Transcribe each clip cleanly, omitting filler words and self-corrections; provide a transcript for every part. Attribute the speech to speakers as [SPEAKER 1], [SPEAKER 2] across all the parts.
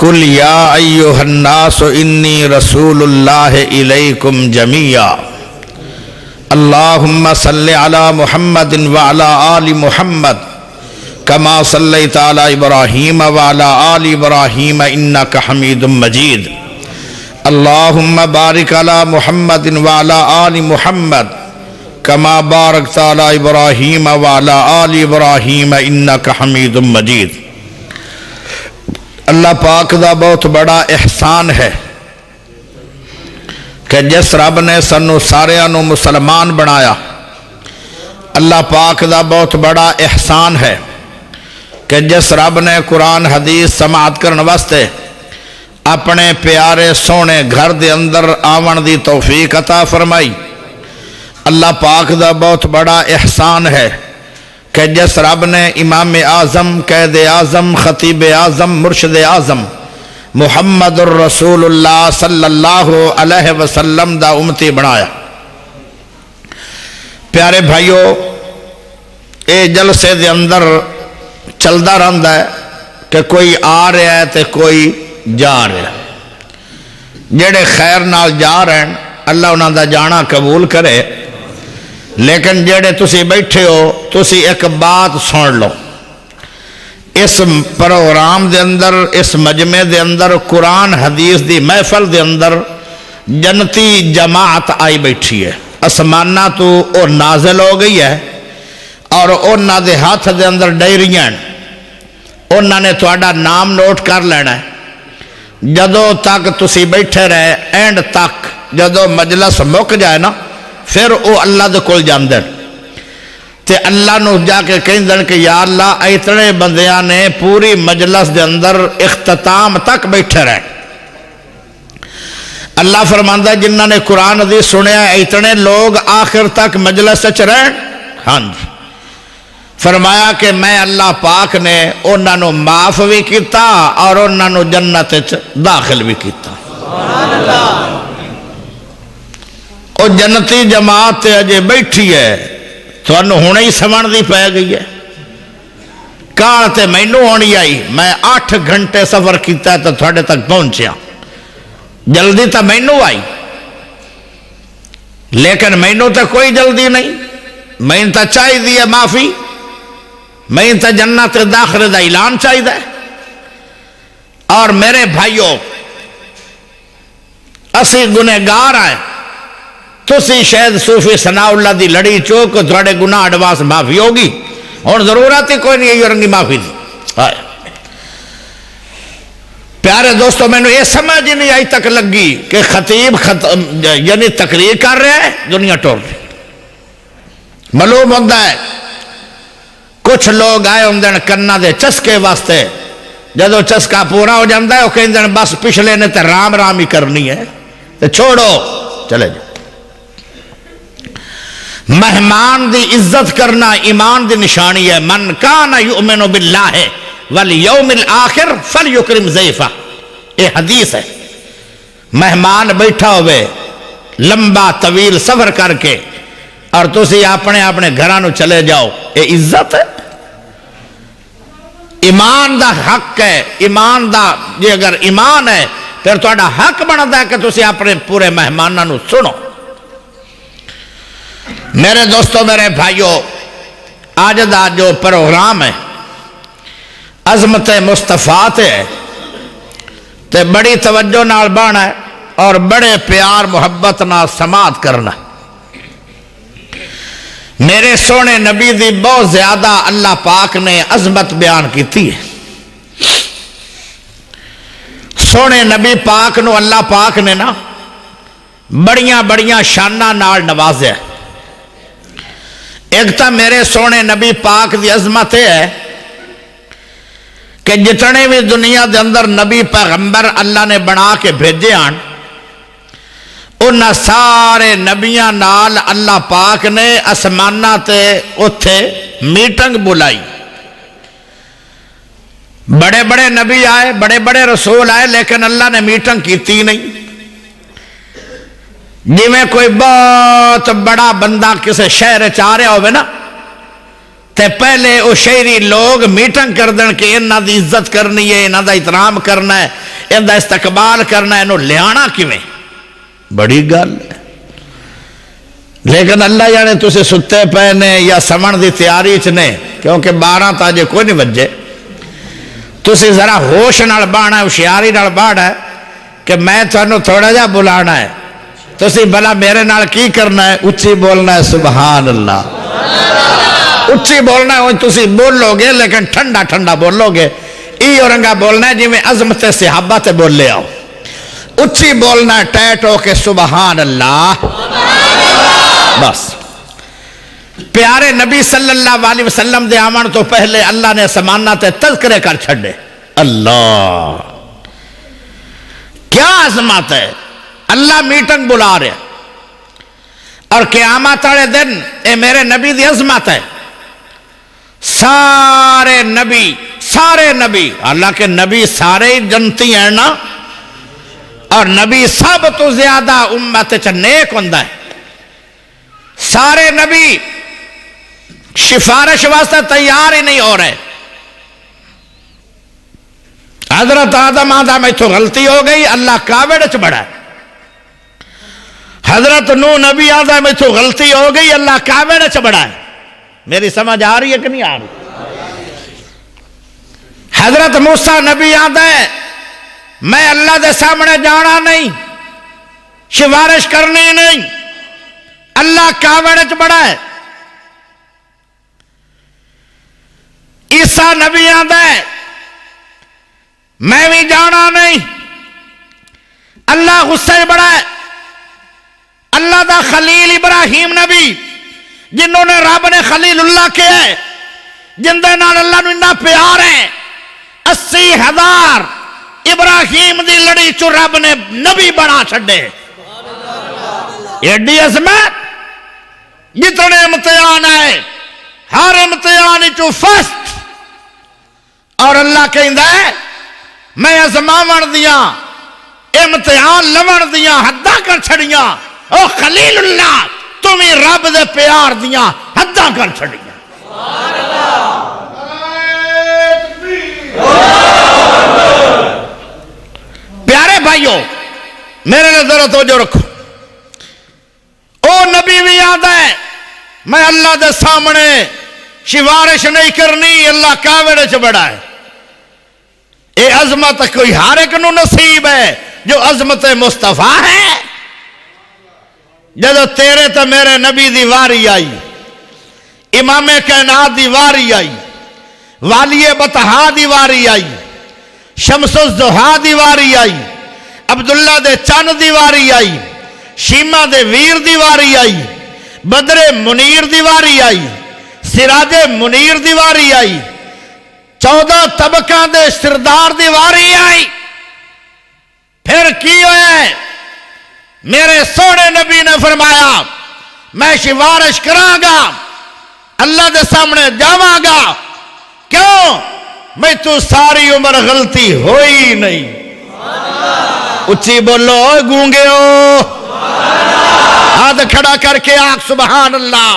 [SPEAKER 1] قل یا ایھا الناس انی رسول اللہ الیکم جمیعا اللہم صلی علی محمد وعلی آل محمد کما صلیت علی ابراہیم وعلی آل ابراہیم انک حمید مجید اللہم بارک علی محمد وعلی آل محمد کما بارکت علی ابراہیم وعلی آل ابراہیم انک حمید مجید۔ اللہ پاک دا بہت بڑا احسان ہے کہ جس رب نے سنو ساریاں نو مسلمان بنایا۔ اللہ پاک دا بہت بڑا احسان ہے کہ جس رب نے قرآن حدیث سماعت کرن واسطے اپنے پیارے سونے گھر دے اندر آون دی توفیق عطا فرمائی۔ اللہ پاک دا بہت بڑا احسان ہے کہ جس رب نے امام اعظم، قائد اعظم، خطیب اعظم، مرشد اعظم محمد الرسول اللہ صلی اللہ علیہ وسلم دا امتی بنایا۔ پیارے بھائیو، اے جلسے دے اندر چلدا رہندا ہے کہ کوئی آ رہا ہے تے کوئی جا رہا ہے۔ جڑے خیر نال جا رہے ہیں اللہ انہاں دا جانا قبول کرے، لیکن جڑے تسی بیٹھے ہو تسی ایک بات سن لو، اس پروگرام دے اندر، اس مجمع دے اندر، قرآن حدیث دی محفل دے اندر جنتی جماعت آئی بیٹھی ہے۔ اسمانہ تو او نازل ہو گئی ہے اور انہاں دے ہاتھ دے اندر ڈائریاں، انہاں نے تہاڈا نام نوٹ کر لینا ہے۔ جدوں تک تسی بیٹھے رہے اینڈ تک، جدوں مجلس مک جائے نا پھر او اللہ دے کول جاندن تے اللہ نو جا کے کہندن کہ یا اللہ اتنے بندیاں نے پوری مجلس دے اندر اختتام تک بیٹھے رہے۔ اللہ فرماندا جنہاں نے قرآن حدیث سنیا اتنے لوگ آخر تک مجلس وچ رہن۔ ہاں جی، فرمایا کہ میں اللہ پاک نے انہاں نو معاف بھی کیتا اور انہاں نو جنت وچ داخل بھی کیتا۔ سبحان اللہ۔ او جنتی جماعت تے اجے بیٹھی ہے، تھانوں ہونے ہی سمجھ دی پے گئی ہے۔ کال تے مینوں ہونی آئی، میں 8 گھنٹے سفر کیتا ہے تو تھوڑے تک پہنچیا، جلدی تا مینوں آئی، لیکن مینوں تے کوئی جلدی نہیں، میں تا چاہی دی ہے معافی، میں تا جنت داخل دا اعلان چاہی دا ہے۔ اور میرے بھائیوں، اسی گنہگار آئے، تسی شاید صوفی ثناء اللہ دی لڑی چوک تھوڑے گناہ اڈواس معافی ہوگی، اور ضرورت ہی کوئی نہیں ہے رنگی معافی دی۔ پیارے دوستو، میں نے یہ سمجھ نہیں آئی تک لگی کہ خطیب یعنی تقریر کر رہا ہے، دنیا ٹور رہی۔ معلوم ہوتا ہے کچھ لوگ آئے ہوں کنا دے چسکے واسطے، جدو چسکا پورا ہو جاتا ہے وہ کہیں بس پچھلے نے تے رام رام ہی کرنی ہے، تے چھوڑو چلے جاؤ۔ مہمان دی عزت کرنا ایمان دی نشانی ہے۔ من کان یؤمن باللہ والیوم الآخر فلیکرم ضیفہ، یہ حدیث ہے۔ مہمان بیٹھا ہوئے لمبا طویل سفر کر کے اور تسی اپنے اپنے گھرانو چلے جاؤ، یہ عزت ہے۔ ایمان دا حق ہے، ایمان دا جی اگر ایمان ہے پھر تہاڈا حق بنتا ہے کہ تسی اپنے پورے مہمانوں سنو۔ میرے دوستو، میرے بھائیو، آج دا جو پروگرام ہے عظمت مصطفیٰ تے ہے تے بڑی توجہ نال بانا ہے اور بڑے پیار محبت نال سماعت کرنا ہے۔ میرے سونے نبی دی بہت زیادہ اللہ پاک نے عظمت بیان کیتی ہے۔ سونے نبی پاک نو اللہ پاک نے نا بڑیاں بڑیاں شاناں نال نوازیا ہے۔ ایک تا میرے سونے نبی پاک دی عظمت ہے کہ جتنے بھی دنیا دے اندر نبی پیغمبر اللہ نے بنا کے بھیجے آن، ان سارے نبیاں نال اللہ پاک نے اسمانہ تے اتھے میٹنگ بلائی۔ بڑے بڑے نبی آئے، بڑے بڑے رسول آئے، لیکن اللہ نے میٹنگ کیتی نہیں۔ جی میں کوئی بہت بڑا بندہ کسی شہر چاہ رہا ہوئے نا، تے پہلے او شہری لوگ میٹنگ کر دیں کہ انہاں دی عزت کرنی ہے، انہاں دا احترام کرنا ہے، انہاں دا استقبال کرنا ہے، انہوں لیانا کیویں؟ بڑی گل ہے۔ لیکن اللہ جانے تسے ستے پے نے یا سمن دی تیاری چ نے، کیونکہ 12 تاجے کوئی نہیں بجے، تسی ذرا ہوش نال بانا ہے، ہوشیاری نال بانا ہے کہ میں تھانوں تھوڑا جا بلانا ہے، تسی بلا میرے نال کی کرنا ہے؟ اچھی بولنا ہے سبحان اللہ، اچھی بولنا ہے، تسی بولو گے لیکن ٹھنڈا ٹھنڈا بولو گے، ای اورنگا بولنا ہے جی میں عظمت صحابہ تے بول لے آؤ، اچھی بولنا ہے ٹیٹ ہو کے سبحان اللہ، بس۔ پیارے نبی صلی اللہ علیہ وسلم دے آمن تو پہلے اللہ نے سمانہ تے تذکرے کر چھڑے، اللہ کیا عظمت ہے، اللہ میٹنگ بلا رہے اور قیامت والے دن اے میرے نبی دی عظمت ہے، سارے نبی حالانکہ نبی سارے جنتی ہیں نا، اور نبی سب تو زیادہ امت چ نیک ہوندا ہے، سارے نبی سفارش واسطے تیار ہی نہیں ہو رہے۔ حضرت آدم آدھا میں تو غلطی ہو گئی، اللہ کعبے وچ بڑا ہے۔ حضرت نوح نبی آدھا میں تو غلطی ہو گئی، اللہ کعبے وچ بڑا ہے۔ میری سمجھ آ رہی ہے کہ نہیں آ رہی؟ حضرت موسیٰ نبی آدھا ہے میں اللہ دے سامنے جانا نہیں، سفارش کرنی نہیں، اللہ کعبے وچ بڑا ہے۔ عیسیٰ نبی آدھا ہے میں بھی جانا نہیں، اللہ غصے بڑا ہے۔ اللہ دا خلیل ابراہیم نبی جنہوں نے رب نے خلیل اللہ کیا ہے، جن دے نال اللہ نو اتنا پیار ہے، 80,000 ابراہیم دی لڑی چو رب نے نبی بنا چھڑے۔ ایڈی عظمت، جتنے امتحان ہے ہر امتحان چو فرسٹ، اور اللہ کہندا ہے میں ازماون دیاں امتحان لون دیاں حداں کر چھڑیاں، او خلیل اللہ تمہیں رب دے پیار دیاں حداں کر چھڑیاں۔ پیارے بھائیو میرے نظر توجہ رکھو، او نبی بھی یاد ہے میں اللہ دے سامنے سفارش نہیں کرنی، اللہ کعبے وچ بڑا ہے۔ اے عظمت کوئی ہر ایک نو نصیب ہے جو عظمت مصطفیٰ ہے۔ جدو تیرے تو میرے نبی دی واری آئی، امام کائنات دی واری آئی، والی بطحا دی واری آئی، شمس الضحیٰ دی واری آئی، عبداللہ دے چند دی واری آئی، شیمہ دے ویر دی واری آئی، بدر منیر دی واری آئی، سراج منیر دی واری آئی، 14 طبقہ دے سردار دی واری آئی۔ پھر کی ہوئے؟ میرے سونے نبی نے فرمایا میں سفارش کراں گا، اللہ دے سامنے جاواں گا، کیوں؟ میں تو ساری عمر غلطی ہوئی نہیں۔ اچھی بولو گونگے ہو، ہاتھ کھڑا کر کے آنکھ سبحان اللہ۔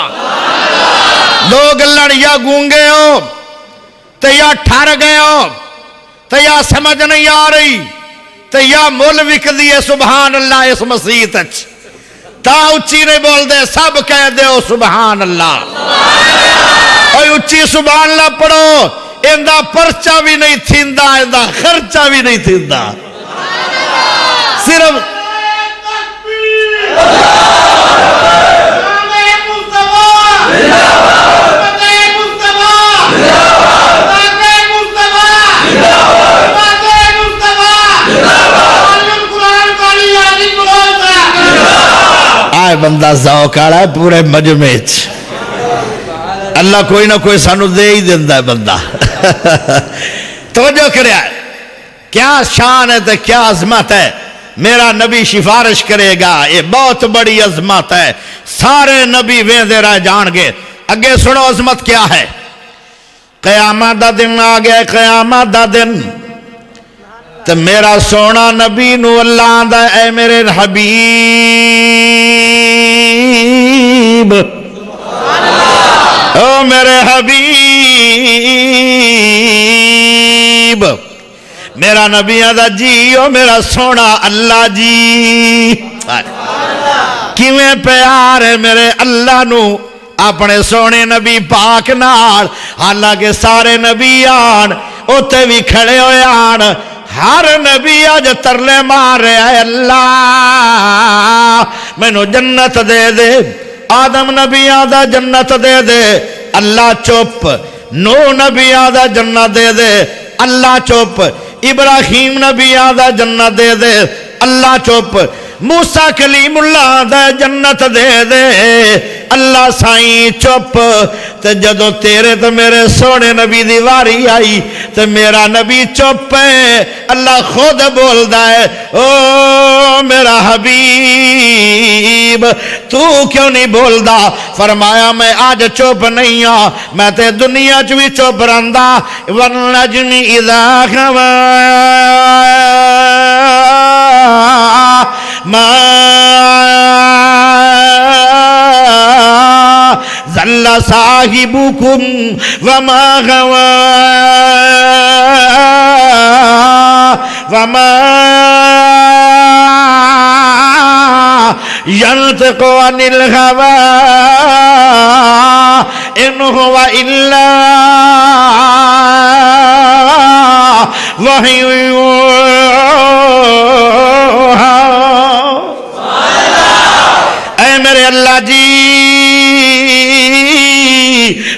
[SPEAKER 1] دو گلڑ یا گونگے ہو تو یا ٹھر گئے ہو تو یا سمجھ نہیں آ رہی تو یا مول وک دیئے سبحان اللہ اس مسیح تچ، تا اچھی نہیں بول دے سب کہہ دے ہو سبحان اللہ۔ اور اچھی سبحان اللہ پڑھو، اندہ پرچہ بھی نہیں تھیندہ، اندہ خرچہ بھی نہیں تھیندہ، صرف آئے بندہ ذوق آڑا ہے پورے مجمع چ، اللہ کوئی نہ کوئی سانو دے ہی دیندہ ہے بندہ۔ توجہ کرے آئے، کیا شان ہے تے کیا عظمت ہے، میرا نبی سفارش کرے گا، یہ بہت بڑی عظمت ہے، سارے نبی ویندے رہ جان گے۔ اگے سنو عظمت کیا ہے، قیامت دا دن آ گیا، قیامت دا دن تو میرا سونا نبی نو اللہ آندہ اے میرے حبیب، او میرے میرے حبیب میرا نبی دا جی او میرا سونا اللہ جی کیویں پیار ہے میرے اللہ نو اپنے سونے نبی پاک نال حالانکہ سارے نبی آن اوتے بھی کھڑے ہوئے آن ہر نبی آج ترلے مار رہے ہیں اللہ میں نو جنت دے دے آدم نبی آدھا جنت دے دے اللہ چپ نو نبی آدھا جنت دے دے اللہ چپ ابراہیم نبی آدھا جنت دے دے اللہ چپ موسیٰ کلیم اللہ دے جنت دے دے اللہ سائیں چپ تے جدو تیرے تے میرے سونے نبی دی واری آئی تے میرا نبی چپ ہے اللہ خود بول دائے او میرا حبیب تو کیوں نہیں بول دا فرمایا میں آج چپ نہیں ہوں میں تے دنیا چوی چپ رہندا والنجم اذا ہوا ما ذل صاحبكم وما غوا وما ينطق عن الهوى إن هو إلا وحي يوحى اے میرے اللہ جی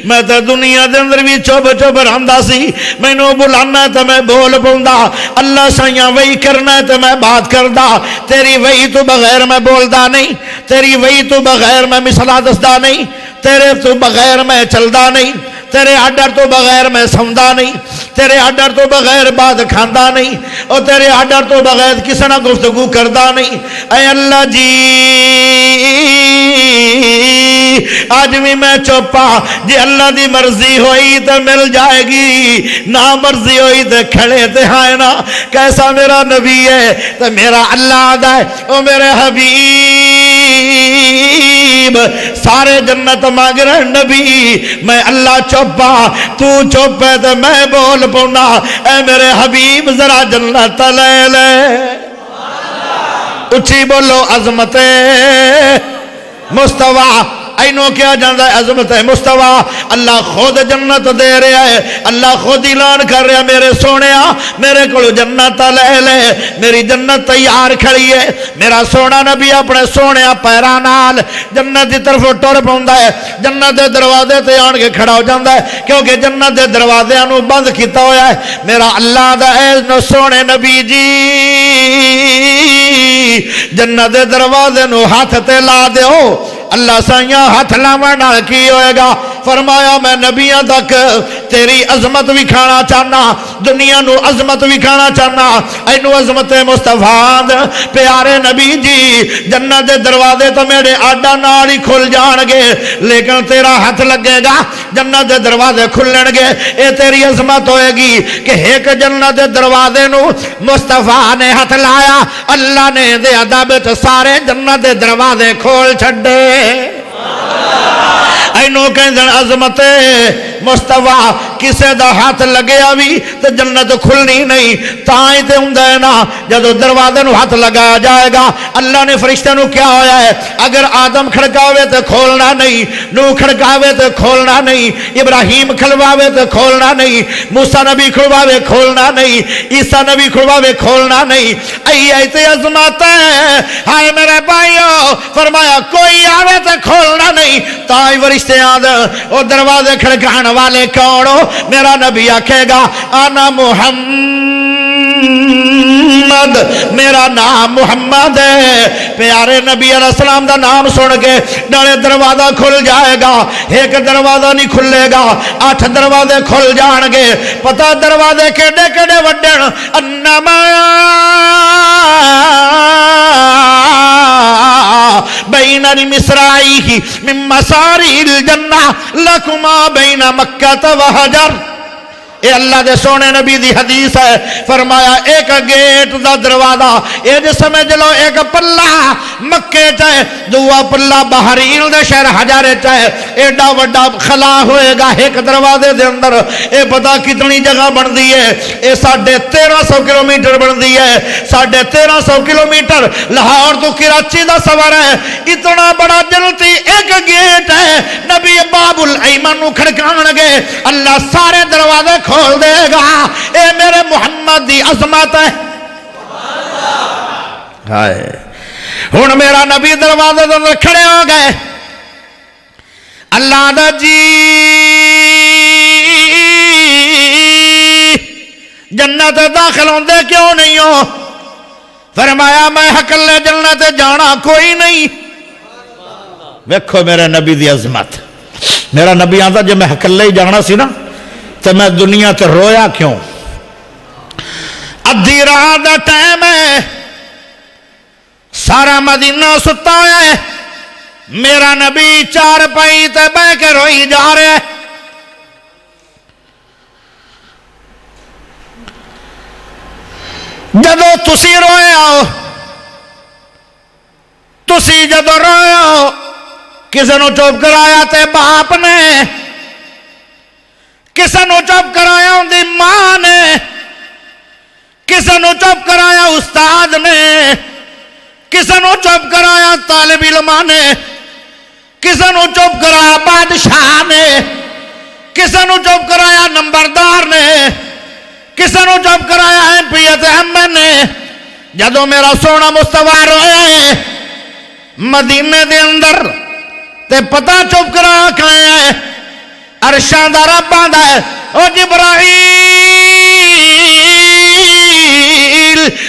[SPEAKER 1] میں تو دنیا دے اندر بھی چوب چوب رہندا سی میں نو بلانا تو میں بول پوندا اللہ سائیاں وہی کرنا تو میں بات کردا تیری وہی تو بغیر میں بولدا نہیں تیری وہی تو بغیر میں مثلا دسدا نہیں تیرے تو بغیر میں چلدا نہیں تیرے آڈر تو بغیر میں سمدا نہیں تیرے آڈر تو بغیر بات کھاندا نہیں اور تیرے آڈر تو بغیر کسی نہ گفتگو کردا نہیں اے اللہ جی آج بھی میں چوپا جی اللہ دی مرضی ہوئی تو مل جائے گی نہ مرضی ہوئی تو کھڑے تے ہائے نا کیسا میرا نبی ہے تو میرا اللہ آدھا ہے او میرے حبیب سارے جنت مانگ رہے نبی میں اللہ چوپا تو چوپے تو میں بول پونا اے میرے حبیب ذرا جنت لے لے اچھی بولو عظمت مصطفیٰ اینو کیا جاندہ ہے عظمت مصطفیٰ اللہ خود جنت دے رہا ہے اللہ خود اعلان کر رہا ہے میرے سونیا میرے کو جنت لے لے میری جنت تیار کھڑی ہے میرا سونا نبی اپنے سونیا پیرانال جنت دی طرف ٹور پوندا ہے جنت دے دروازے تے آن کے کھڑا ہو جاندہ ہے کیونکہ جنت دے دروازے انو بند کیتا ہویا ہے میرا اللہ دا اے سونے نبی جی جنت دے دروازے نو ہاتھ تے لا دے ہو اللہ سائیاں ہاتھ لاونا کی ہوئے گا فرمایا میں نبیاں تک تیری عظمت بھی کھانا چاہنا دنیا نو عظمت بھی کھانا چاہنا اینو عظمت مصطفیٰ پیارے نبی جی جنت دے دروازے تو میرے آڈا نالی کھل جان گے لیکن تیرا ہاتھ لگے گا جنت دے دروازے کھلن گے اے تیری عظمت ہوئے گی کہ ایک جنت دے دروازے نو مصطفیٰ نے ہاتھ لایا اللہ نے دے عذاب سارے جنت دے دروازے کھول چھڑے اینو کہندن عظمت مصطفیٰ کسے دا ہاتھ لگیا بھی تو جنت کھلنی نہیں تائیں تے ہوں دینا جدو دروازے نو ہاتھ لگایا جائے گا اللہ نے فرشتے نو کیا ہویا ہے اگر آدم کھڑکاوے تو کھولنا نہیں نو کھڑکاوے تو کھولنا نہیں ابراہیم کھلواوے تو کھولنا نہیں موسیٰ نبی کھلواوے کھولنا نہیں عیسیٰ نبی کھلواوے کھولنا نہیں ایتے عظمت ہے ہائے میرے بھائیو فرمایا کوئی آوے تو کھولنا نہیں تائیں فرشتے آدھے اور دروازے کھڑکان والے کونو میرا نبی آکھے گا انا محمد میرا نام محمد ہے پیارے نبی علیہ السلام دا نام سن کے ڈالے دروازہ کھل جائے گا ایک دروازہ نہیں کھلے گا 8 دروازے کھل جان گے پتہ دروازے کیڑے کیڑے وڈن انما بین المصراعی من مساری الجنہ لکما بین مکہ و حجر اے اللہ دے سونے نبی دی حدیث ہے، فرمایا ایک گیٹ دا دروازہ اے جے سمجھ لو ایک پلہ مکے چاہے، دوا پلہ بحرین دے شہر حجارے چاہے، ایڈا وڈا خلا ہوئے گا ایک دروازے دے اندر۔ اے پتا کتنی جگہ بن دی ہے، اے 1350 کلومیٹر بن دی ہے، 1350 کلومیٹر لاہور تو کراچی دا سفر ہے، اتنا بڑا جنتی ایک گیٹ ہے۔ نبی باب الایمن نو کھڑکان گے، اللہ سارے دروازے کھول دے گا۔ اے میرے محمد دی عظمت ہے۔ ہن میرا نبی دروازے دے کھڑے ہو گئے، اللہ دا جی جنت داخل ہوندے کیوں نہیں ہو؟ فرمایا میں اکلے جنت جانا کوئی نہیں۔ ویکھو میرے نبی دی عظمت۔ میرا نبی آتا جب میں اکلے ہی جانا سی نا تو میں دنیا تے رویا کیوں؟ ادھی رات دا ٹائم ہے، سارا مدینہ ستا ہے، میرا نبی چار پائی تے بہ کے روئی جا رہے ہیں۔ جدو تسی روئے آؤ، تسی جدو روئے آؤ، کسے نو چوپ کرایا تے باپ نے، کسے نو چوپ کرایا ان دی ماں نے، کسے نو چوپ کرایا استاد نے، کسے نو چوپ کرایا طالب علماء نے، کسے نو چوپ کرایا بادشاہ نے، کسے نو چوپ کرایا نمبردار نے، کسے نو چوپ کرایا ایم پی ایم نے۔ جدو میرا سونا مصطفیٰ روئے مدینے دے اندر تے پتہ چوپ کرایا کھائے ہیں، عرشاں دا رب آندا ہے او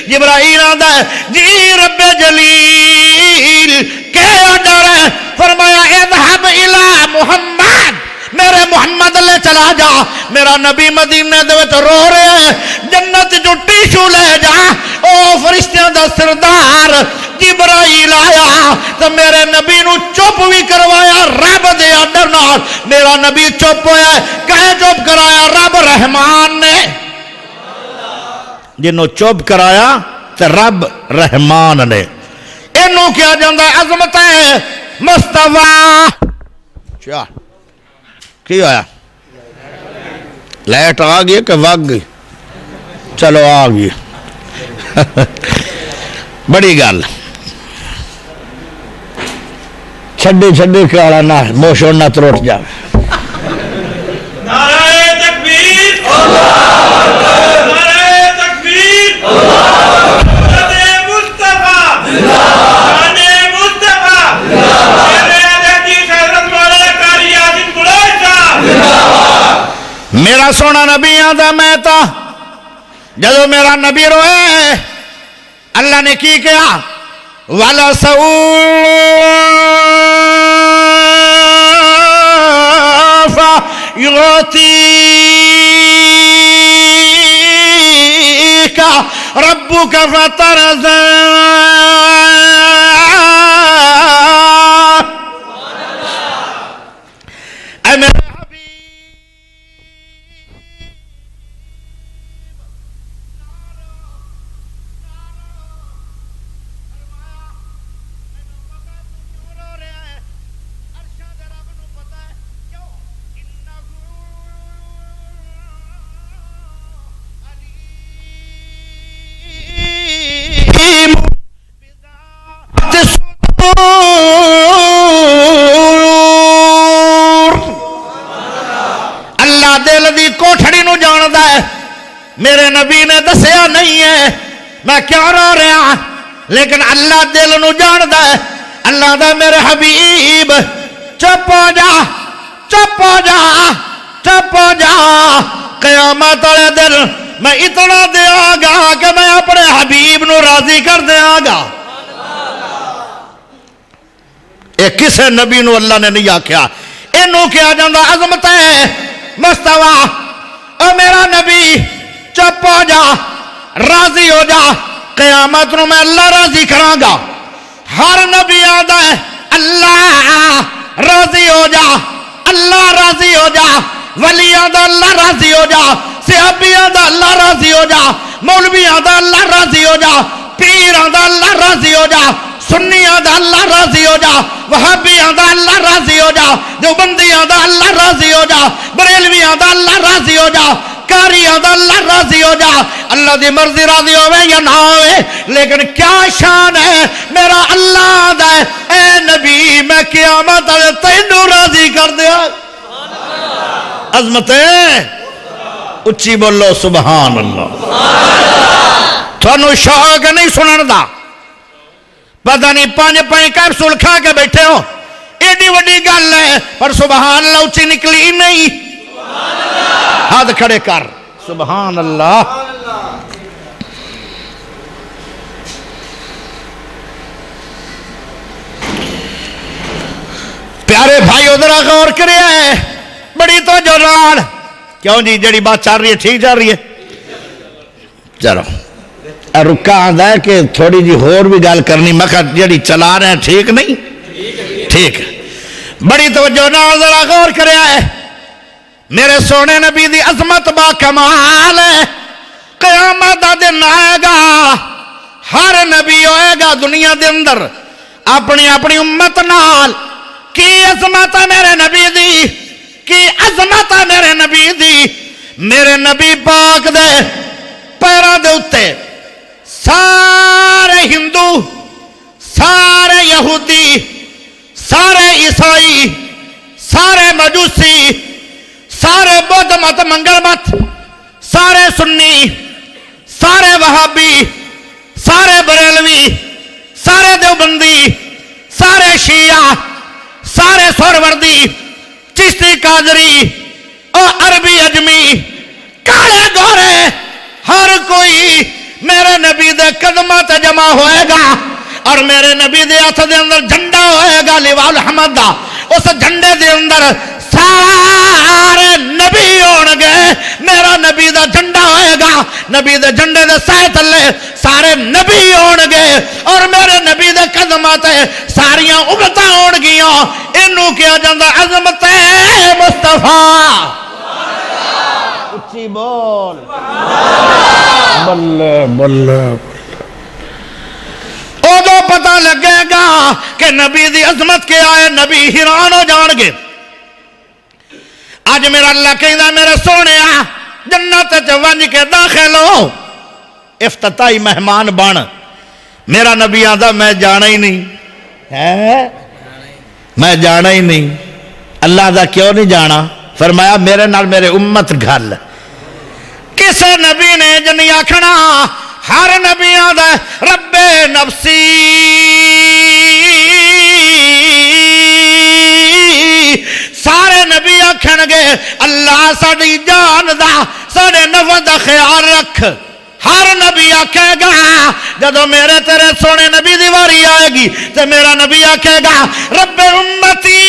[SPEAKER 1] جبرائیل آندا ہے جی رب جلیل کیا ڈر ہے؟ فرمایا اذهب الى محمد، میرے محمد لے چلا جا۔ میرا نبی مدینے دے وچ رو رہے ہیں، جنت جو ٹیشو لے جا۔ او فرشتیاں دا سردار جبرائیل آیا تو میرے نبی نو چپ بھی کروایا رب دے آڈر نال۔ میرا نبی چپ ہویا ہے، کہیں چپ کرایا؟ رب رحمان نے، جنہوں چپ کرایا تو رب رحمان نے۔ انہوں کیا جاندہ ہے عظمت ہے مصطفیٰ۔ کیا ہویا؟ لائٹ آ گئی کہ وگ گئی؟ چلو آ گئی، بڑی گل چھڈی کالا نہ موشن نہ تروٹ جاوے۔
[SPEAKER 2] نعرہ تکبیر، نعرہ تکبیر، حضرت مصطفیٰ، شان مصطفیٰ، شیر حدیث حضرت مولانا قاری عاصم قریشی صاحب۔
[SPEAKER 1] میرا سونا نبی آتا میں تا جدو میرا نبی روئے اللہ نے کی کیا؟ وَلَسَوْفَ يُعْطِيكَ رَبُّكَ فَتَرْضَىٰ۔ اے میرے اللہ دل دی کوٹھڑی نو جاندہ ہے، میرے نبی نے دسیا نہیں ہے میں کیا رو رہا، لیکن اللہ دل نو جاندہ ہے۔ اللہ دا میرے حبیب چپ ہو جا، چپ ہو جا، چپ ہو جا، قیامت والے دل میں اتنا دیا گا کہ میں اپنے حبیب نو راضی کر دیا گا۔ ایک کسے نبی نو اللہ نے نہیں آکھیا۔ انہوں کیا جاندہ عظمت ہے مصطفیٰ۔ او میرا نبی چپ ہو جا، راضی ہو جا، قیامت نو میں اللہ راضی کراں گا۔ ہر نبی آدھا ہے اللہ راضی ہو جا، اللہ راضی ہو جا، ولی آدھا اللہ راضی ہو جا، صحابیاں دا اللہ راضی ہو جا، مولویاں دا اللہ راضی ہو جا، پیراں دا اللہ راضی ہو جا، سنیاں دا اللہ راضی ہو جا، وہابیاں دا اللہ راضی ہو جا، دیوبندیاں دا اللہ راضی ہو جا، بریلویاں دا اللہ راضی ہو جا، کاریاں دا اللہ راضی ہو جا۔ اللہ دی مرضی راضی ہوئے یا نہ ہوئے، لیکن کیا شان ہے میرا اللہ دا ہے، اے نبی میں قیامت والے تینوں راضی کر دیا۔ عظمت ہے، اچھی بولو سبحان اللہ۔ تھانوں شوق نہیں سنن دا، پتہ نہیں 5 کیپسول کھا کے بیٹھے ہو، ایڈی وڈی گل ہے، پر سبحان اللہ اچھی نکلی نہیں۔ ہاتھ کھڑے کر سبحان اللہ۔ پیارے بھائی ادھر غور کرے ہے بڑی توجہ نال، کیوں جی جڑی بات چل رہی ہے ٹھیک چل رہی ہے؟ چلو رکا آندا ہے کہ تھوڑی جی ہور بھی گل کرنی، میں کہا جڑی چلا رہے ہیں ٹھیک نہیں؟ ٹھیک بڑی توجہ نال ذرا غور کرے ہے۔ میرے سونے نبی دی عظمت با کمال ہے، قیامت دا دن آئے گا، ہر نبی ہوئے گا دنیا دے اندر اپنی اپنی امت نال، کی عظمت ہے میرے نبی دی، کی عظمت ہے میرے نبی دی۔ میرے نبی پاک دے پیروں دے اتے سارے ہندو، سارے یہودی، سارے عیسائی، سارے مجوسی، سارے بدھ مت منگل مت، سارے سنی، سارے وہابی، سارے بریلوی، سارے دیوبندی، سارے شیعہ، سارے سہروردی، چشتی قادری اور عربی اجمی، کالے گورے، ہر کوئی میرے نبی دے قدمات جمع ہوئے گا، اور میرے نبی دے ہاتھ دے اندر جھنڈا ہوئے گا لواء الحمد دا، اس جھنڈے دے اندر سارے نبی ہون گے، میرا نبی دا جھنڈا ہوئے گا، نبی دے جھنڈے دے سائے تلے سارے نبی ہون گے، اور میرے نبی دے قدمات ساریاں امتاں ہون گیاں، انہوں کیا جاندہ عظمت مصطفیٰ۔ اچھی بول بلے بلے، ادو پتہ لگے گا کہ نبی دی عظمت کیا ہے، نبی حیران ہو جان گے۔ آج میرا اللہ کہنا میرے سونے جنت ونج کے داخل ہو، افتتاحی مہمان بن۔ میرا نبی آدھا میں جانا ہی نہیں ہے، میں جانا ہی نہیں۔ اللہ دا کیوں نہیں جانا؟ فرمایا میرے نال میرے امت گھل۔ کسے نبی نے جنی آکھنا، ہر نبی آدھا رب نفسی سارے نبی آکھن گے اللہ ساڑی جان دا ساڑے نفع دا خیال رکھ۔ ہر نبی آکھے گا جدو میرے تیرے سونے نبی دیواری آئے گی تو میرا نبی آکھے گا رب امتی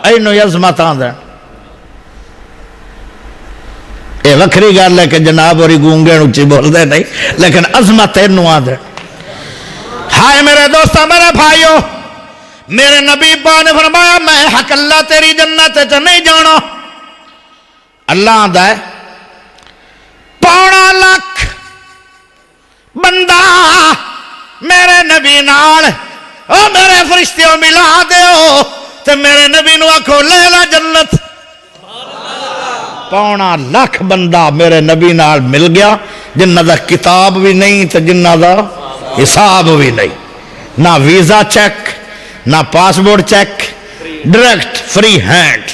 [SPEAKER 1] اینو عظمت آندھا۔ یہ وکری گل ہے کہ جناب اور گونگے اونچی بول دے نہیں، لیکن عظمت اینو آندھا۔ ہائے میرے دوستہ میرے بھائیو، میرے نبی پاک نے فرمایا میں حق اللہ تیری جنت چ نہیں جانا۔ اللہ آندھا ہے 2.25 لاکھ بندہ میرے نبی نال، او میرے فرشتیوں ملا دیو تے میرے نبی نو آکھو لے لا جنت۔ 2.25 لاکھ بندہ میرے نبی نال مل گیا، جنہ دا کتاب بھی نہیں تے جنہ دا حساب بھی نہیں، نہ ویزا چیک نہ passport check, direct free hand.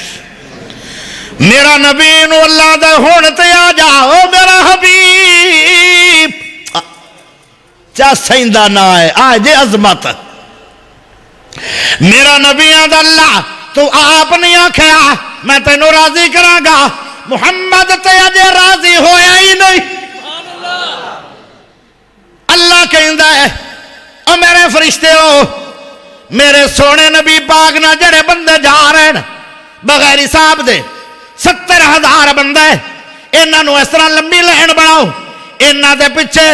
[SPEAKER 1] میرا نبی نو اللہ دا ہون تے آ جاؤ میرا حبیب چا سیندہ نہ آئے آج عظمت۔ میرا نبی آدھا اللہ تو آپ نہیں آکھیا میں تینو راضی کراں گا، محمد تے اجے راضی ہویا ہی نہیں۔ اللہ کہندہ ہے او میرے فرشتے ہو، میرے سونے نبی پاک نہ جڑے بندے جا رہے ہیں بغیر حساب دے 70,000 بندے، انہاں نو اس طرح لمبی لین بناؤ، انہاں دے پیچھے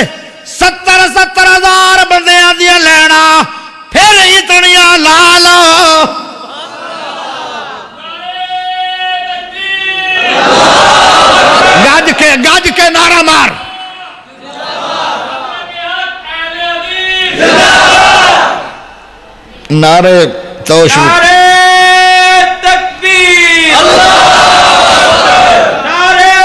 [SPEAKER 1] 70,000 بندیاں دیاں لینا، پھر اتنیاں لا لو۔ نعرے توشی
[SPEAKER 2] نعرے تکبیر نعرے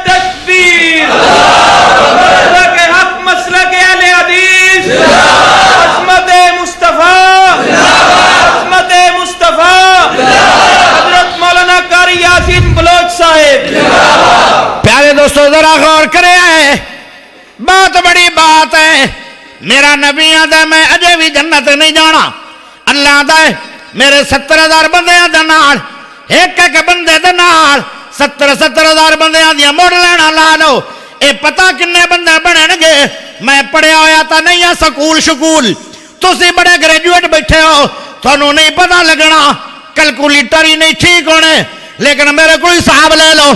[SPEAKER 2] تکبیر مسلک حق مسلک اہل حدیث عصمت مصطفیٰ عصمت مصطفیٰ حضرت مولانا قاری یاسین بلوچ صاحب.
[SPEAKER 1] پیارے دوستو ذرا غور کرے آئے بہت بڑی بات ہے. میرا نبی آدھا میں اجے بھی جنت نہیں جانا. اللہ آدھا ہے میرے 70,000 بندے آدھا نال ایک ایک بندے دے نال 70,000 بندے آدھا موڑ لینا لا لو. اے پتہ کنے بندے بنن گے. میں پڑھیا ہویا تا نہیں ہے سکول شکول. تسی بڑے گریجویٹ بیٹھے ہو تھانوں نہیں پتہ لگنا کیلکولیٹر ہی نہیں ٹھیک ہونے. لیکن میرے کوئی حساب لے لو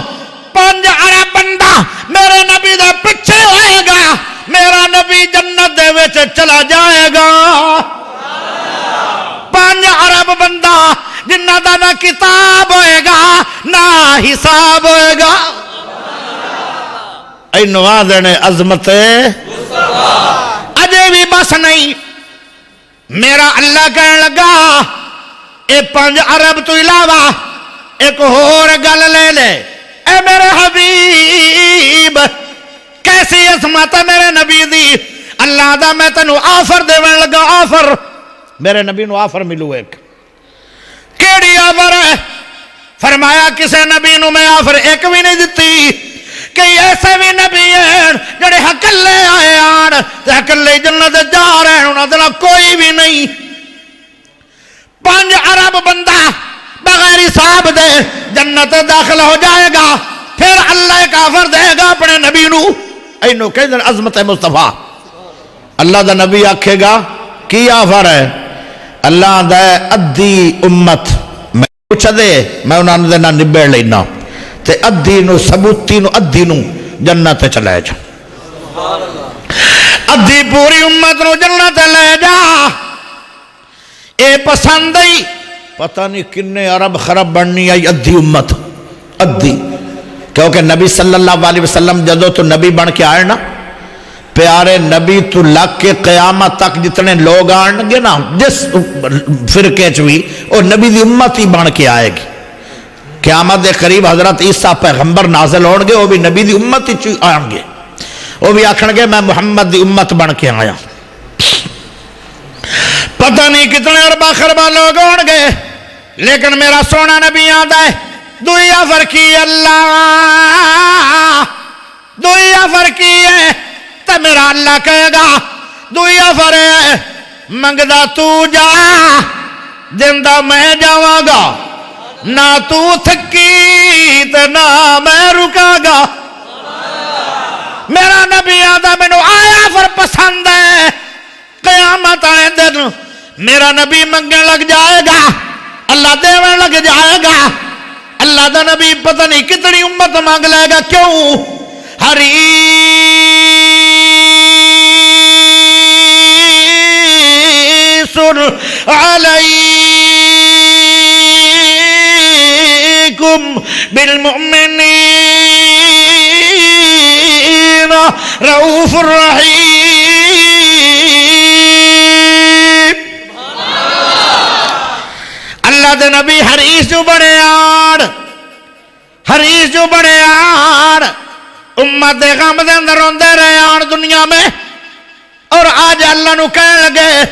[SPEAKER 1] 5 ارب بندہ میرے نبی دے پیچھے ہوئے گا. میرا نبی جنت دے وچ چلا جائے گا. 5 ارب بندہ جنہ دا نہ کتاب ہوئے گا نہ حساب ہوئے گا. اینو آدھنے عظمت اجے بھی بس نہیں. میرا اللہ کہنے لگا اے 5 ارب تو علاوہ ایک اور گل لے لے. اے میرے حبیب کیسی عظمت ہے میرے نبی دی. اللہ دا میں تینوں آفر دیون لگا. آفر میرے نبی نو آفر ملو ایک. کیڑی آفر ہے؟ فرمایا کسے نبی نو میں آفر ایک بھی نہیں دیتی. کئی ایسے بھی نبی ہیں جڑے ہکلے آئے آن تے ہکلے جنت جا رہے ہیں انہاں دے کوئی بھی نہیں. 5 ارب بندہ بغیر حساب دے جنت داخل ہو جائے گا. پھر اللہ ایک آفر دے گا اپنے نبی نو. اینو کہندے عظمت مصطفیٰ. اللہ دا نبی آکھے گا کی آفر ہے؟ اللہ دا ادھی امت میں پوچھ دے میں انہاں دے نہ نبیڑ لینا تے ادھی نو ثبوتی نو ادھی نو جنت چلے جا. ادھی پوری امت نو جنت لے جا. اے پسند ہی پتہ نہیں کنے عرب خرب بننی آئی ادھی امت ادھی. کیونکہ نبی صلی اللہ علیہ وسلم جدو تو نبی بن کے آئے نا پیارے نبی تو لگ کے قیامت تک جتنے لوگ آئیں گے نا جس فرقے چوی وہ نبی دی امت ہی بن کے آئے گی. قیامت دے قریب حضرت عیسیٰ پیغمبر نازل ہون گے وہ بھی نبی دی امت ہی آئیں گے. وہ بھی آکھن گے میں محمد دی امت بن کے آیا. پتہ نہیں کتنے اربا خربا لوگ ہون گے لیکن میرا سونا نبی آدھا ہے دوئی آفر کی اللہ دوئی آفر کی ہے. تو میرا اللہ کہے گا دوئی آفر ہے منگدہ تو جا دندہ میں جاواں گا نہ تو تھکی تو نہ میں رکا گا. میرا نبی آدھا میں نو آیا آفر پسند ہے. قیامت آئے دن میرا نبی منگنے لگ جائے گا اللہ دیویں لگ جائے گا. اللہ دا نبی پتہ نہیں کتنی امت مانگ لے گا. کیوں؟ حریص علیکم بالمؤمنین رؤوف الرحیم. اللہ دے نبی حریص جو بڑے آڑ حریص جو بڑے آڑ امت دے غم دے اندر روندے رہے آڑ دنیا میں. اور آج اللہ نو کہنے لگے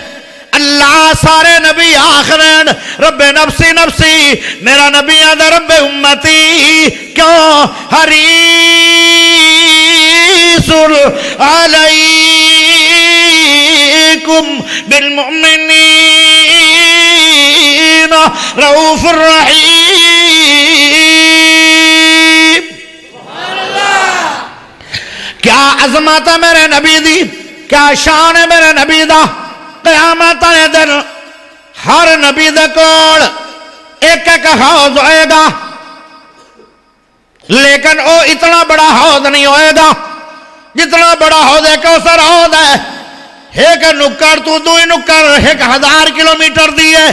[SPEAKER 1] اللہ سارے نبی آخرین رب نفسی نفسی. میرا نبی آدھا رب امتی. کیوں؟ حریص علیکم بالمؤمنین رؤوف الرحیم. کیا عظمت ہے میرے نبی دی, کیا شان ہے میرے نبی دا. قیامت آئے دن ہر نبی دے کول ایک ایک حوض ہوئے گا لیکن وہ اتنا بڑا حوض نہیں ہوئے گا جتنا بڑا حوض ہے کوثر حوض ہے. ایک نکر تو دوئی نکر 1000 کلومیٹر دیئے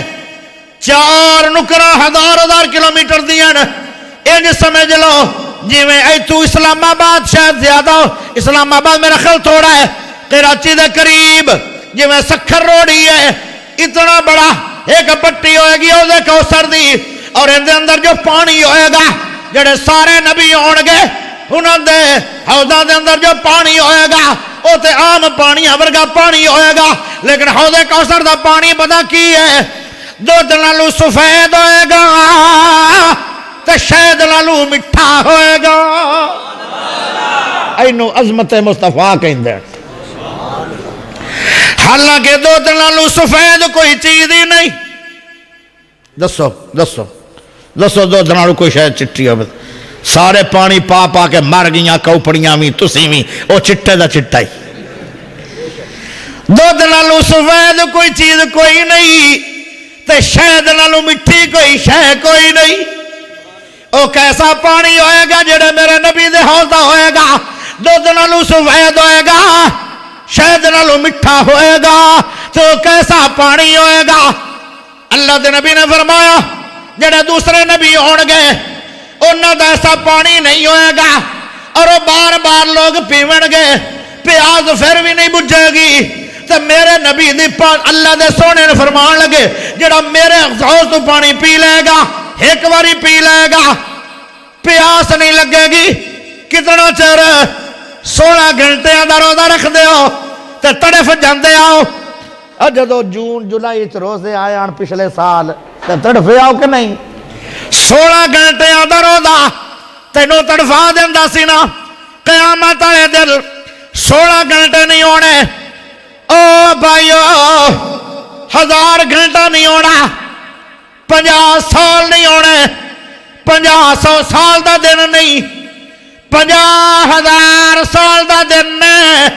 [SPEAKER 1] 4 نکرہ 1000 کلومیٹر دیئے. انج سمجھ لو جی میں ایتو اسلام آباد شاید زیادہ ہو, اسلام آباد میرا خیال تھوڑا ہے, کراچی دے قریب جی میں سکھر روڑی ہے, اتنا بڑا ایک پٹی ہوئے گی وہ کوثر دی، اور ان دے اندر جو پانی ہوئے گا جڑے سارے نبی ہون گے انہوں دے حوضاں دے اندر جو پانی ہوئے گا وہ تے عام پانی ورگا پانی ہوئے گا، لیکن حوض کوثر دا پانی پتہ کی ہے؟ دودھ نالوں سفید ہوئے گا تے شہد نالوں مٹھا ہوئے گا۔ اینو عظمت مصطفیٰ کہندے ہیں۔ حالانکہ دودھ نالوں سفید کوئی چیز ہی نہیں، دسو دسو دسو دودھ نالوں کوئی شاید چٹی ہو، سارے پانی پا پا کے مر گئیاں کوپڑیاں بھی تسی بھی، وہ چٹے دا چٹا ہی۔ دودھ نالوں سفید کوئی چیز کوئی نہیں تے شہد نالوں مٹھی کوئی شے کوئی نہیں۔ او کیسا پانی ہوئے گا جڑے میرے نبی دے حوض دا ہوئے گا، دودھ نالوں سفید ہوئے گا شہد نالوں مٹھا ہوئے گا، تو کیسا پانی ہوئے گا؟ اللہ دے نبی نے فرمایا جڑے دوسرے نبی ہون گے انہاں دا ایسا پانی نہیں ہوئے گا، اور وہ بار بار لوگ پیون گے، پیاس پھر بھی نہیں بجھے گی۔ تو میرے نبی دی اللہ دے سونے نے فرمان لگے جڑا میرے حوض تو پانی پی لے گا، ایک باری پی لے گا، پیاس نہیں لگے گی۔ کتنا چر 16 گھنٹے دا روزہ رکھ دے ہو تے تڑف جاندے آؤ۔ جدو جون جولائی روزے آئے آن پچھلے سال تے تڑفے آؤ کہ نہیں؟ 16 گھنٹے دا روزہ تینوں تڑفا دیندا سی نا۔ قیامت والے دن 16 گھنٹے نہیں ہونے، او بھائیو 1000 گھنٹہ نہیں ہونا، 50 سال نہیں ہونے، 50 سال دا دن نہیں، 50,000 سال دا دن ہے۔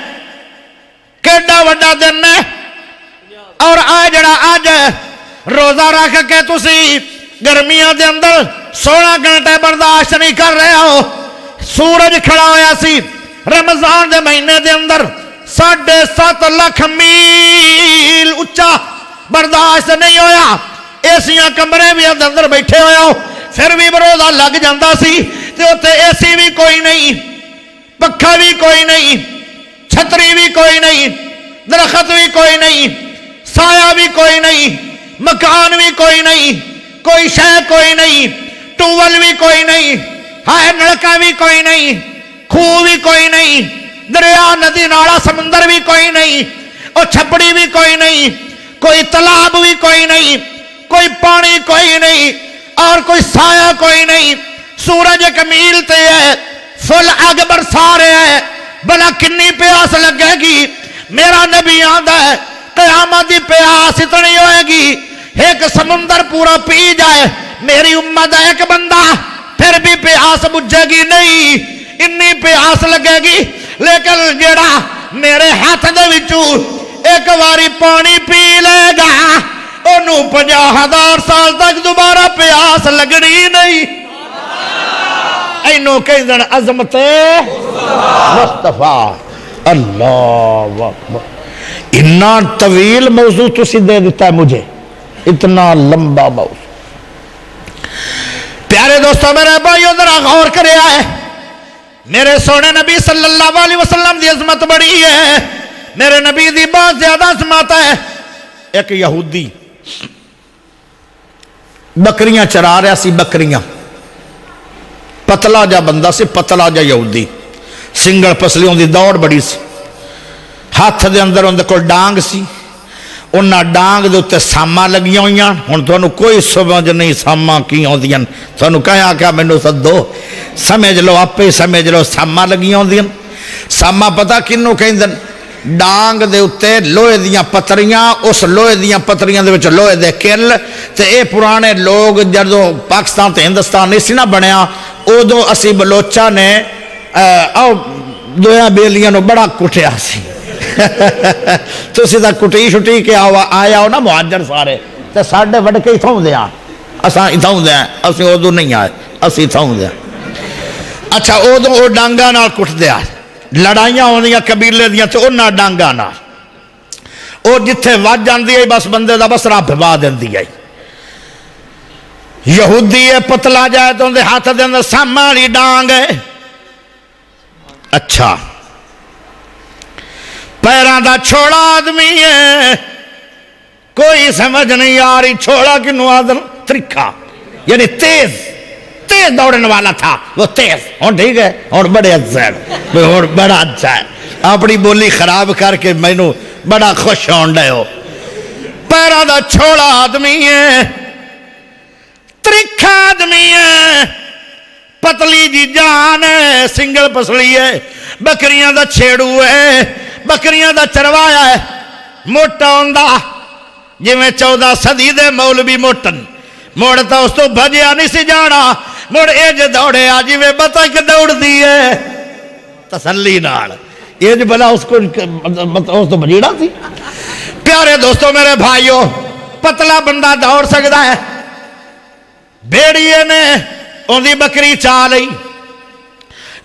[SPEAKER 1] کیڈا وڈا دن ہے۔ اور جڑا آج روزہ رکھ کے تسی گرمیاں دے اندر 16 گھنٹے برداشت نہیں کر رہے ہو، سورج کھڑا ہویا سی رمضان دے مہینے دے اندر 7.5 لاکھ میل اچا، برداشت نہیں ہویا، ایسیاں کمرے بھی اندر بیٹھے ہویا ہو پھر بھی روزہ لگ جاندہ سی، تے اوتے اے سی بھی کوئی نہیں، پکھا بھی کوئی نہیں، چھتری بھی کوئی نہیں، درخت بھی کوئی نہیں، سایہ بھی کوئی نہیں، مکان بھی کوئی نہیں، کوئی شے کوئی نہیں، ٹوول بھی کوئی نہیں، ہائے نلکا بھی کوئی نہیں، کھو بھی کوئی نہیں، دریا ندی نالا سمندر بھی کوئی نہیں، اور چھپڑی بھی کوئی نہیں، کوئی تالاب بھی کوئی نہیں، کوئی پانی کوئی نہیں، اور کوئی سایہ کوئی نہیں۔ سورج ایک میل تے ہے، فل اگ برسا رہے ہے، بلا کنی پیاس لگے گی؟ میرا نبی آندا ہے قیامت دی پیاس اتنی ہوئے گی ایک سمندر پورا پی جائے میری امت ایک بندہ پھر بھی پیاس بجھے گی نہیں، انی پیاس لگے گی۔ لیکن جیڑا میرے ہاتھ دے وچوں ایک واری پانی پی لے گا انہوں 50,000 سال تک دوبارہ پیاس لگنی نہیں۔ اینو کہندن عظمت مصطفیٰ۔ اللہ اکبر۔ اتنا طویل موضوع تسی دے دیتا ہے مجھے، اتنا لمبا موضوع۔ پیارے دوستو میرے بھائیو ذرا غور کرے آئے، میرے سونے نبی صلی اللہ علیہ وسلم دی عظمت بڑی ہے، میرے نبی دی بہت زیادہ عظمت ہے۔ ایک یہودی بکریاں چرا رہا سی، بکریاں، پتلا جا بندہ سی، پتلا جا یہودی، سنگل پسلیوں دی دوڑ بڑی سی، ہاتھ دے اندر اندر کوئی ڈانگ سی، انہاں ڈانگ دے اتے ساما لگیاں ہویاں، ہن تو انہوں کوئی سمجھ نہیں ساما کی ہوں دیاں، تو انہوں کہا کیا میں نے سدو، سمجھ لو آپ ہی سمجھ لو ساما لگیاں ہوں دیاں۔ ساما پتا کنوں کہیں دن ڈانگ دے اتے لوہے دیاں پتریاں، اس لوہے دیاں پتریاں دے وچ لوہے دے کل، تے اے پرانے لوگ جدو پاکستان تے ہندوستان نہیں سی نہ بنیا، ادو اسی بلوچا نے دویاں بیلیاں نو بڑا کٹیا سی۔ تو سیدھا کٹی شٹی کے آیا ہو نا مہاجر سارے، تے ساڑھے وڈ کے اتھاؤں دیا، اساں اتھاؤں دیا، اسی ادو نہیں آئے، اسی اتھاؤں دیا۔ اچھا ادو او ڈانگا نال کٹ دیا، لڑائیاں ہوندیاں قبیلے دیاں تے انہاں ڈانگا نال، او جتھے وج جاندی ہے بس بندے دا بس رب بھا دیندی ہے۔ یہودی ہے پتلا جائے تو اندے ہاتھ دے اندر ساما والی ڈانگ ہے۔ اچھا پیراں دا چھوڑا آدمی ہے، کوئی سمجھ نہیں آ رہی. چھوڑا کنو آدم ترکھا یعنی تیز تیز دوڑنے والا تھا وہ تیز. ہوں ٹھیک ہے ہوں بڑے اچھا ہے ہوں بڑا اچھا ہے. اپنی بولی خراب کر کے مینو بڑا خوش ہون ڈے ہو. پیرا دا چھوڑا آدمی ہے ترکھا آدمی ہے پتلی جی جان ہے سنگل پسلی ہے بکریاں دا چھیڑو ہے بکریاں دا چروایا ہے موٹا ہوندا جویں 14 صدی دے مولوی موٹن موڑ تا اس تو بھجیا نہیں سی جانا موڑ ایج دوڑے آ جویں بطخ دوڑ دی ہے تسلی نال ایج بلا اس کو اس تو بجیڑا تھی. پیارے دوستو میرے بھائیو پتلا بندہ دوڑ سکتا ہے. بھیڑیے نے ان دی بکری چا لئی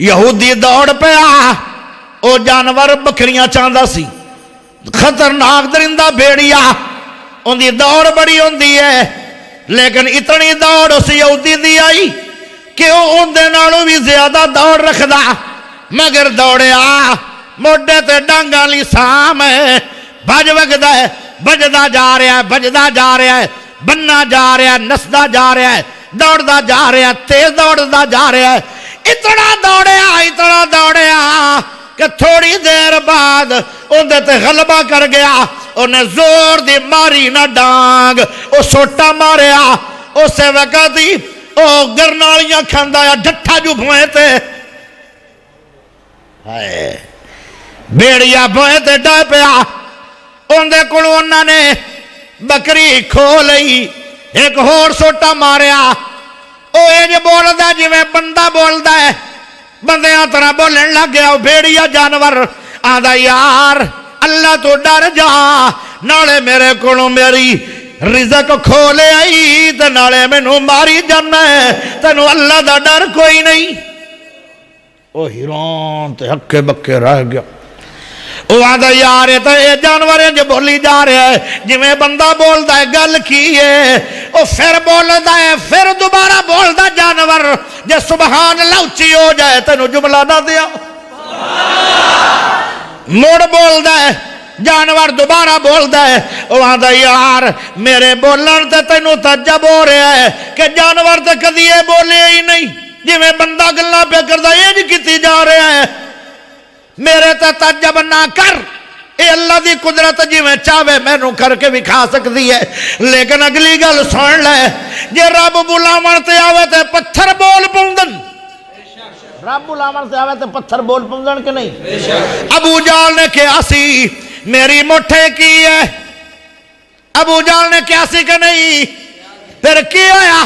[SPEAKER 1] یہودی دوڑ پیا او جانور بکریاں چاندہ سی خطرناک درندہ بھیڑیا ان دی دوڑ بڑی ہوندی ہے لیکن اتنی دوڑ اس یہودی دی آئی کہ وہ ان دے نالوں بھی زیادہ دوڑ رکھدا مگر دوڑیا موڈے تے ڈانگاں لی سام ہے بج وگدا ہے بجدا جا رہا ہے بجدا جا رہا ہے بننا جا رہا ہے نسدا جا رہا ہے دوڑدا جا رہا ہے تیز دوڑدا جا رہا ہے. اتنا دوڑیا کہ تھوڑی دیر بعد اندے تے غلبہ کر گیا. انہیں زور دی ماری نہ ڈانگ او سوٹا ماریا اسے وقت ہی او گرنالیاں کھاندا یا ڈٹھا جو بھوئے تے بیڑیا بھوئے تے ڈا پیا. اندے کلو انہوں نے بکری کھو لئی ایک ہور سوٹا ماریا. او ایج بولدا جویں بندہ بولدا ہے بندیاں طرح بولن لگ گیا. او بھیڑیا جانور آندا یار اللہ تو ڈر جا نالے میرے کولوں میری رزق کھو لے آئی تے نالے مینوں ماری جانا ہے تینوں اللہ دا ڈر کوئی نہیں. او حیران تے ہکے بکے رہ گیا. وہ آدھا یار یہ جانور جو بولی جا رہا ہے جویں بندہ بولدا ہے گل کی ہے وہ پھر بولدا ہے پھر دوبارہ بولدا جانور جے سبحان اللہ اچھی ہو جائے تینوں جملہ نہ دیا مڑ بولدا ہے جانور دوبارہ بولدا ہے. وہ آدھا یار میرے بولن تے تینوں تعجب ہو رہا ہے کہ جانور تے کدی یہ بولے ہی نہیں جویں بندہ گلاں پہ کردا یہ جی کیتی جا رہا ہے. میرے تے تعجب نہ کر اے اللہ دی قدرت جویں چاہے مینوں کر کے بھی کھا سکتی ہے. لیکن اگلی گل سن لے جے رب بلاون تے آوے تے پتھر بول پوندن رب بلاون تے آوے تے پتھر بول پوندن کہ نہیں. ابو جال نے کہا سی میری مٹھے کی ہے ابو جال نے کہا سی کہ نہیں پھر کی ہویا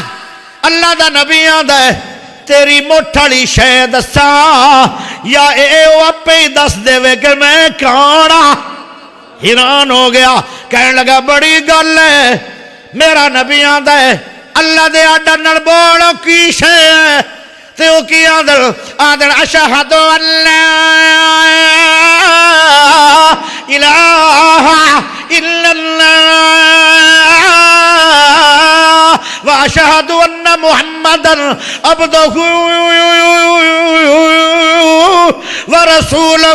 [SPEAKER 1] اللہ دا نبی آندا ہے تیری موٹھالی شے دساں یا اے او اپے ہی دس دے وے کہ میں کانا. حیران ہو گیا کہنے لگا بڑی گل ہے میرا نبی آندا ہے اللہ دے آڈر نال بولو کی شے ہے تے او کی آدر اشہد ان لا الہ الا اللہ واشہد ان محمدن عبدہ ورسولہ.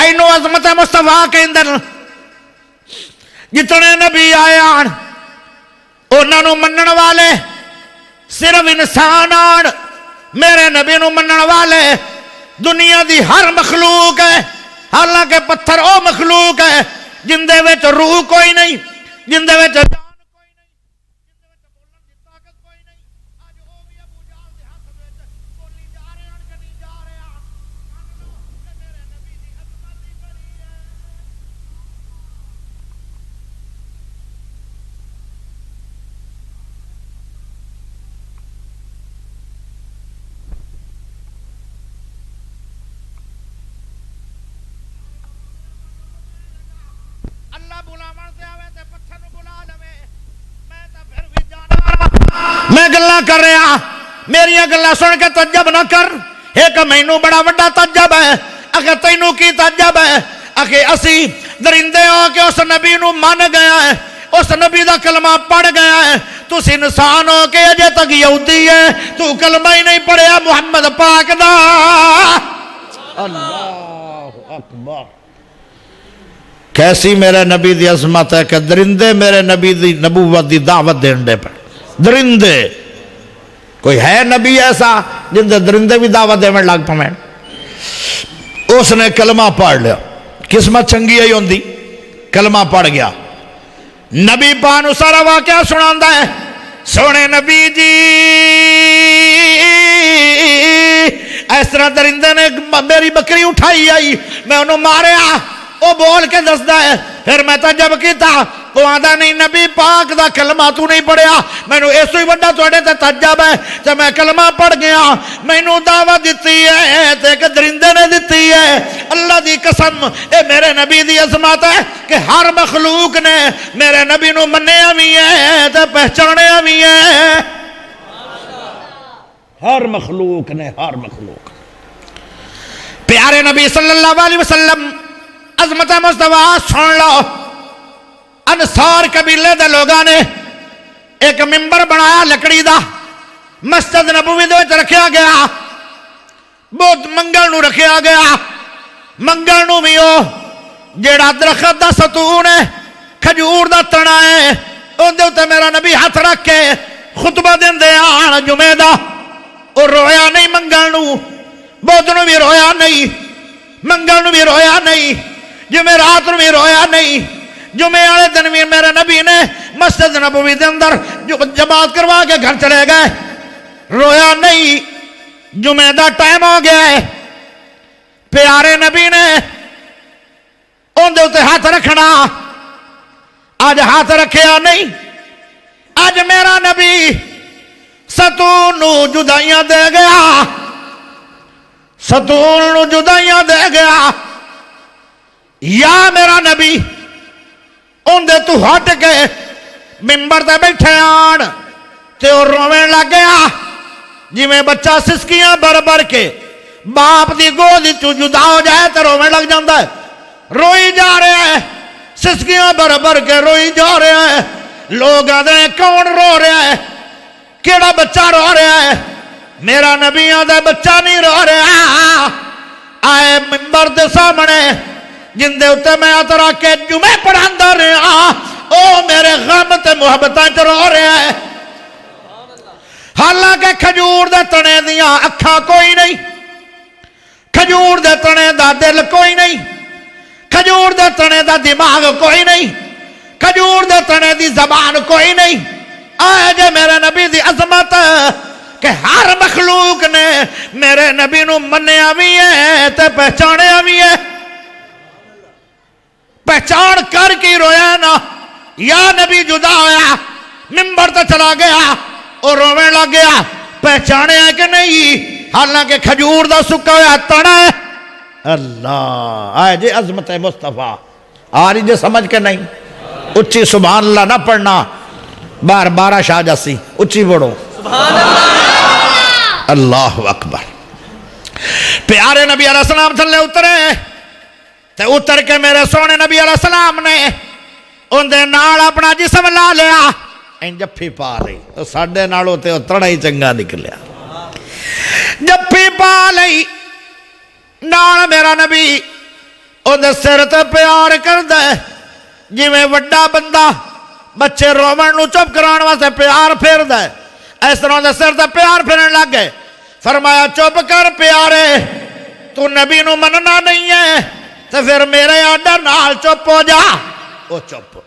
[SPEAKER 1] اینو عظمت مصطفیٰ کے اندر جتنے نبی آیان انہوں نے منن والے صرف انسان آن میرے نبی نو منن والے دنیا دی ہر مخلوق ہے. حالانکہ پتھر او مخلوق ہے جن دے وچ روح کوئی نہیں جن دے وچ جان کوئی نہیں جن دے وچ بولن دی طاقت کوئی نہیں. اج او بھی ابو جہل دے ہاتھ وچ بولی جا رہے ہیں کہ نہیں جا رہے ہیں سن لو کہ میرے نبی دی عظمت ہی بڑی ہے. میں گلاں کر رہا میری گلاں سن کے تعجب نہ کر. ایک مینوں بڑا وڈا تعجب ہے اگر تینوں کی تعجب ہے اکھے اسی درندے ہو کے اس نبی نو مان گیا ہے اس نبی دا کلمہ پڑھ گیا ہے. تس انسان ہو کے اجے تک یہودی ہے تو کلمہ ہی نہیں پڑھیا محمد پاک دا. اللہ اکبر کیسی میرے نبی دی عظمت ہے کہ درندے میرے نبی دی نبوت دی دعوت دین دے پہ درندے کوئی ہے نبی ایسا جن دے درندے بھی دعوت دے میں لگ پمیں اس نے کلمہ پڑھ لیا قسمت چنگی ہے ہوندی کلمہ پڑھ گیا نبی پانو سارا واقعہ سناندہ ہے سونے نبی جی اس طرح درندے نے میری بکری اٹھائی آئی میں انہوں مارے وہ بول کے دستا ہے پھر میں تجب کیتا وہ آدھا نہیں نبی پاک دا کلمہ تو نہیں پڑھیا میں نے ایسو ہی وڈا توڑے تے تجب ہے جب میں کلمہ پڑھ گیا میں نے دعوت دیتی ہے تے ایک درندے نے دیتی ہے اللہ دی قسم اے میرے نبی دی عظمت ہے کہ ہر مخلوق نے میرے نبی نو منیا بھی ہے تے پہچانیا بھی ہے ہر مخلوق نے ہر مخلوق پیارے نبی صلی اللہ علیہ وسلم عظمت مصطفیٰ سن لو انصار قبیلے دے لوگاں نے ایک ممبر بنایا لکڑی دا مسجد نبوی دے وچ رکھیا گیا بہت منگل نو رکھیا گیا منگل نو بھی جیڑا درخت دا ستون ہے کھجور دا تنا ہے اون دے اوتے میرا نبی ہاتھ رکھ کے خطبہ دیندے آن جمعے دا اور رویا نہیں منگل نو بدھ نو بھی رویا نہیں منگل نو بھی رویا نہیں جمعے رات نو بھی رویا نہیں جمعے والے دن بھی میرے نبی نے مسجد نبوی دے اندر جماعت کروا کے گھر چلے گئے رویا نہیں جمعے دا ٹائم ہو گیا ہے پیارے نبی نے ان دے اوتے ہاتھ رکھنا آج ہاتھ رکھیا نہیں آج میرا نبی ستون نو جدائیاں دے گیا ستون نو جدائیاں دے گیا یا میرا نبی ان دے تو ہٹ کے ممبر تے بیٹھے آن تے اور رویں لگ گیا جی میں بچہ سسکیاں بر بر کے باپ دی گودی تو جدا ہو جائے تے رویں لگ جاندہ ہے روئی جا رہے ہیں سسکیاں بر بر کے روئی جا رہے ہیں لوگ آدھے ہیں کون رو رہے ہیں کیڑا بچہ رو رہا ہے میرا نبی آدھے بچہ نہیں رو رہا آئے ممبر دے سامنے جن دے اتے میں اترا کے جمعے پڑھاندہ رہا او میرے غم تے محبتاں چ رو رہا ہے حالانکہ کھجور دے تنے دیاں اکھاں کوئی نہیں کھجور دے تنے دا دل کوئی نہیں کھجور دے تنے دا دماغ کوئی نہیں کھجور دے تنے دی زبان کوئی نہیں آئے جے میرے نبی دی عظمت کہ ہر مخلوق نے میرے نبی نو منیا بھی ہے تے پہچانیا بھی ہے پہچان کر کی رویا نا یا نبی جدا ہویا ممبر تے چلا گیا اور رویں لگ گیا پہچانے ہے کہ نہیں حالانکہ کھجور دا سکا ہویا تڑا ہے اللہ آئے جے عظمت مصطفیٰ آ رہی جے سمجھ کے نہیں اچھی سبحان اللہ نہ پڑھنا بار بارہ شاہ جاسی اچھی بڑھو سبحان اللہ اللہ اکبر پیارے نبی علیہ السلام تھلے اترے تے اتر کے میرے سونے نبی علیہ السلام نے ان دے نال اپنا جسم لا لیا این جفی پا لئی تو ساڑھے نالوں تے اترنا ہی چنگا نکلیا جفی پا لئی نال میرا نبی ان دے سر تے پیار کر دے جی میں وڈا بندہ بچے رومن نو چپ کران واسے پیار پھیر دے اس طرح دے سر تے پیار پھرن لگ گئے فرمایا چپ کر پیارے تو نبی نو مننا نہیں ہے تو پھر میرے آڈر نال چپ ہو جا وہ چپ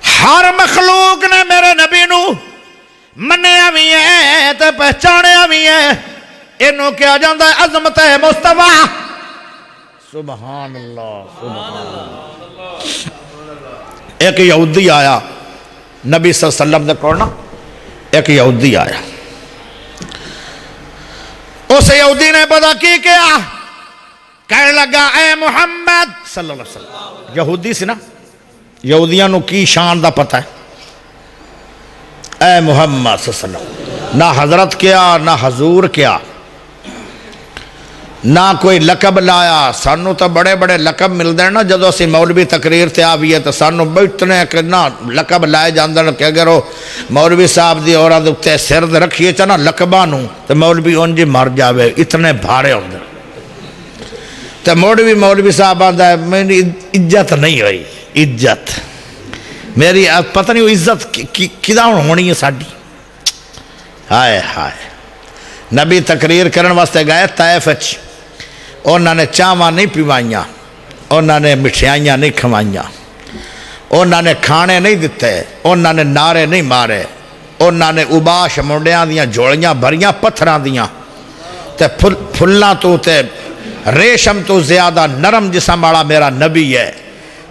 [SPEAKER 1] ہر مخلوق نے میرے نبی نو منیا بھی ہے تو پہچانیا بھی ہے انہوں کیا جاندہ ہے عظمت مصطفیٰ سبحان اللہ سبحان اللہ ایک یہودی آیا نبی صلی اللہ علیہ وسلم نے کہنا ایک یہودی آیا اس یہودی نے پتا کی کیا کہنے لگا اے محمد صلی اللہ علیہ وسلم یہودی سی نا یہودیاں نو کی شان دا پتہ ہے اے محمد صلی اللہ علیہ وسلم نہ حضرت کیا نہ حضور کیا نہ کوئی لقب لایا سانو تو بڑے بڑے لقب مل دیں نا جدو اسی مولوی تقریر تے آوی ہے تو سانو بیٹھنے کہ نہ لقب لائے جاندن کہ اگر وہ مولوی صاحب دی عورت اتے سرد رکھیے چانا لقبانو تو مولوی ان جی مر جاوے اتنے بھارے ہوندے تو تو مولوی صاحب آتا ہے میری عزت نہیں ہوئی، عزت میری پتہ نہیں وہ عزت کدا ہونی ہے ساڑی. ہائے ہائے. نبی تقریر کرن واسطے گئے طائف وچ، انہوں نے چاواں نہیں پیوائیاں، انہوں نے مٹھائیاں نہیں کھوائیاں، انہوں نے کھانے نہیں دیتے، انہوں نے نعرے نہیں مارے، انہوں نے اباش منڈیاں دیاں جوڑیاں بھریاں پتھراں دیاں تے پھلاں تو تے ریشم تو زیادہ نرم جسم والا میرا نبی ہے.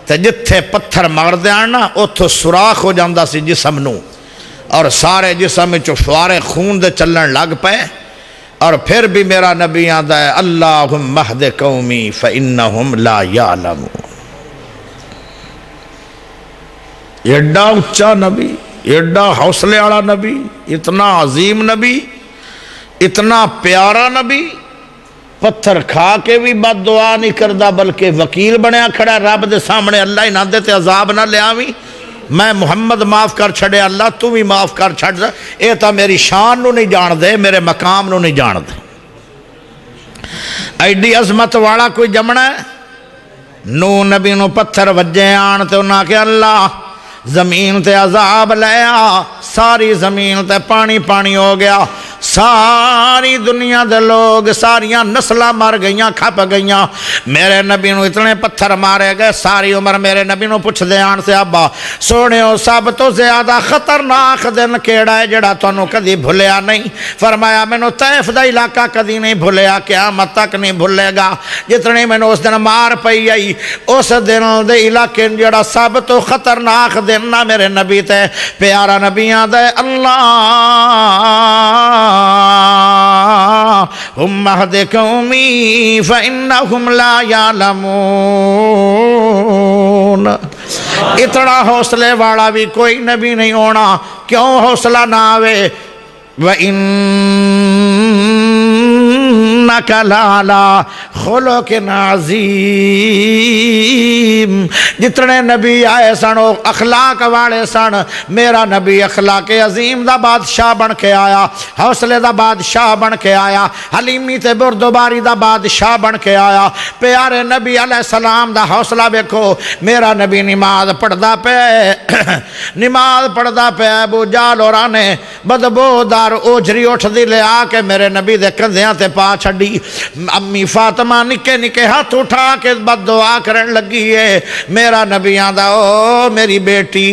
[SPEAKER 1] تے جتھے پتھر مار دیان نا اتھو سوراخ ہو جاندا سی جسم نو، اور سارے جسم وچ فوارے خون دے چلن لگ پے. اور پھر بھی میرا نبی آندا ہے اللہم اہد قومی فإنہم لا یعلمون. ایڈا اچھا نبی، ایڈا حوصلے والا نبی، اتنا عظیم نبی، اتنا پیارا نبی، پتھر کھا کے بھی بد دعا نہیں کردا بلکہ وکیل بنیا کھڑا رب دے سامنے. اللہ ہی نہ دے تے عذاب نہ لے آویں، میں محمد معاف کر چھڑے، اللہ تو بھی معاف کر چھڑ دے. اے تا میری شان نو نہیں جان دے، میرے مقام نو نہیں جان دے. ایڈی عظمت والا کوئی جمنا ہے. نو نبی نو پتھر وجے آن تے انہاں کہ اللہ زمین تے عذاب لے آ. ساری زمین تے پانی پانی ہو گیا، ساری دنیا دے لوگ ساریاں نسلہ مر گئیاں کھپ گئیاں. میرے نبی نو اتنے پتھر مارے گئے، ساری عمر میرے نبی نو پوچھ دے آن سے ابا سونے ہو سب تو زیادہ خطرناک دن کیڑا ہے جڑا تانوں کدی بھولیا نہیں؟ فرمایا مینوں طائف دا علاقہ کدی نہیں بھولیا، قیامت تک نہیں بھولے گا. جتنی مینوں اس دن مار پئی آئی اس دن دے علاقے جڑا سب تو خطرناک دن نہ میرے نبی تے پیارا نبی آدھے اللہ ہم اہد قومی فإنہم لا یعلمون. اتنا حوصلے والا بھی کوئی نبی نہیں ہونا. کیوں حوصلہ نہ آوے؟ وَإِنَّكَ لَعَلَىٰ خُلُقٍ عَظِيمٍ. جتنے نبی آئے سن وہ اخلاق والے سن. میرا نبی اخلاق عظیم دا بادشاہ بن کے آیا، حوصلے دا بادشاہ بن کے آیا، حلیمی تے بردباری دا بادشاہ بن کے آیا. پیارے نبی علیہ السلام دا حوصلہ دیکھو. میرا نبی نماز پڑھدا پے نماز پڑھدا پے ابو جہل ہوراں نے بدبودار اوجری اٹھ دی لے آ کے میرے نبی دے کندھیاں تے پا چھڈی. امی فاطمہ نکے نکے ہاتھ اٹھا کے بد دعا کرن لگی ہے. میرا نبی آندا او میری بیٹی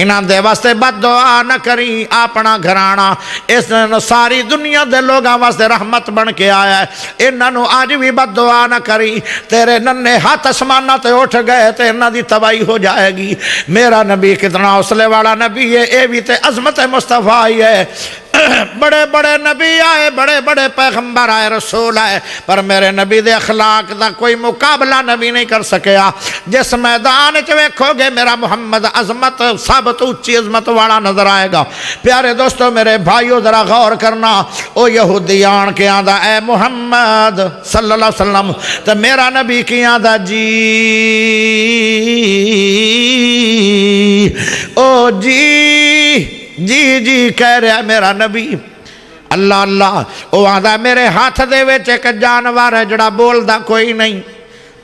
[SPEAKER 1] انہاں دے واسطے بد دعا نہ کری، اپنا گھرانا اس ساری دنیا دے لوگاں واسطے رحمت بن کے آیا ہے، انہاں نو آج بھی بد دعا نہ کری. تیرے ننے ہاتھ اسمانہ تے اٹھ گئے تے انہاں دی تباہی ہو جائے گی. میرا نبی کتنا حوصلے والا نبی ہے. اے بھی تے عظمت مصطفیٰ ہی ہے. بڑے بڑے نبی آئے، بڑے بڑے پیغمبر آئے، رسول آئے، پر میرے نبی دے اخلاق دا کوئی مقابلہ نبی نہیں کر سکیا. جس میدان چ ویکھو گے میرا محمد عظمت سب تو اچھی عظمت والا نظر آئے گا. پیارے دوستو میرے بھائیو ذرا غور کرنا. او یہودی آن کے آندا اے محمد صلی اللہ علیہ وسلم، تو میرا نبی کی آندا جی او جی جی کہہ رہا میرا نبی. اللہ اللہ. وہ آدھا میرے ہاتھ دے وچ ایک جانور ہے جڑا بولدا کوئی نہیں،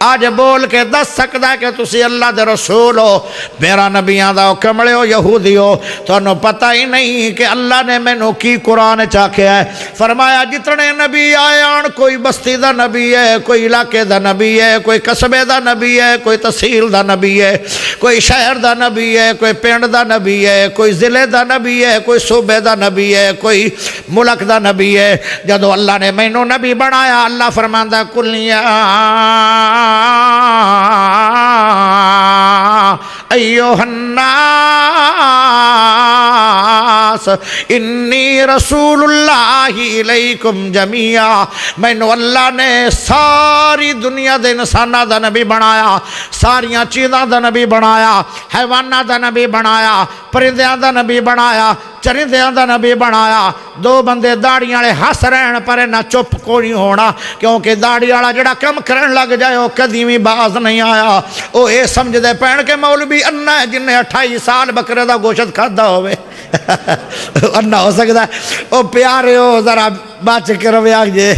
[SPEAKER 1] آج بول کے دس سکتا ہے کہ تسی اللہ دے رسول ہو. میرا نبی آدھا کمڑے ہو یہودی ہو، تو انہوں پتہ ہی نہیں کہ اللہ نے میں نو کی قرآن چاکے ہے. فرمایا جتنے نبی آئے آن کوئی بستی دا نبی ہے، کوئی علاقے دا نبی ہے، کوئی قصبے دا نبی ہے، کوئی تحصیل دا نبی ہے، کوئی شہر دا نبی ہے، کوئی پنڈ دا نبی ہے، کوئی ضلع دا نبی ہے، کوئی صوبے دا نبی ہے، کوئی ملک دا نبی ہے. جدو اللہ نے میں نو نبی بنایا اللہ فرماندا کلیاں ایوہ الناس انی رسول اللہ علیکم جمیعا. میں نو اللہ نے ساری دنیا دے انسانہ دا نبی بنایا، ساریاں چیزاں دا نبی بنایا، حیوانہ دا نبی بنایا، پرندیاں دا نبی بنایا، چرندیاں دا نبی بنایا. دو بندے داڑھی والے ہس رہن پر نہ چپ کو نہیں ہونا، کیونکہ داڑھی والا جڑا کم کرن لگ جائے وہ کدی بھی باز نہیں آیا. وہ یہ سمجھ دے پہن کے مولوی انا ہے جن نے 28 سال بکرے دا گوشت کھادا ہوئے انا ہو سکتا ہے. وہ پیارے ہو ذرا بچ کے رویا جے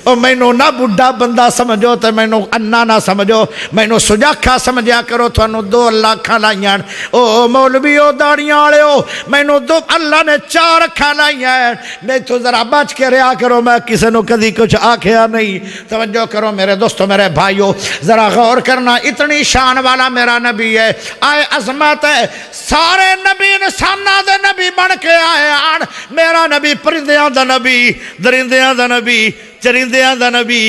[SPEAKER 1] او مینوں نہ بڈھا بندہ سمجھو تے مینوں انا نہ سمجھو، مینوں سجاکھا سمجھیا کرو، تھانوں 2 لاکھاں لائیاں، او مولویو داڑیاں والےو مینوں اللہ نے 4 اکھاں لائیاں، میں تو ذرا بچ کے رہا کرو، میں کسی نو کدی کچھ آکھیا نہیں۔ توجہ کرو میرے دوستو میرے بھائیو، ذرا غور کرنا، اتنی شان والا میرا نبی ہے، آئے عظمت ہے، سارے نبی انساناں دے نبی بن کے آئے آن، میرا نبی پرندیاں دا نبی، درندیاں دا نبی، چرندیاں دا نبی،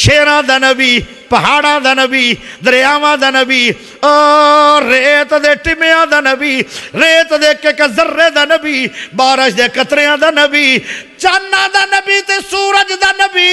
[SPEAKER 1] شیراں دا نبی، پہاڑاں دا نبی، دریاواں دا نبی، اور ریت دے ٹمیاں دا نبی، ریت دے ایک ذرے دا نبی، بارش دے قطریاں دا نبی، چانداں دا نبی تے سورج دا نبی،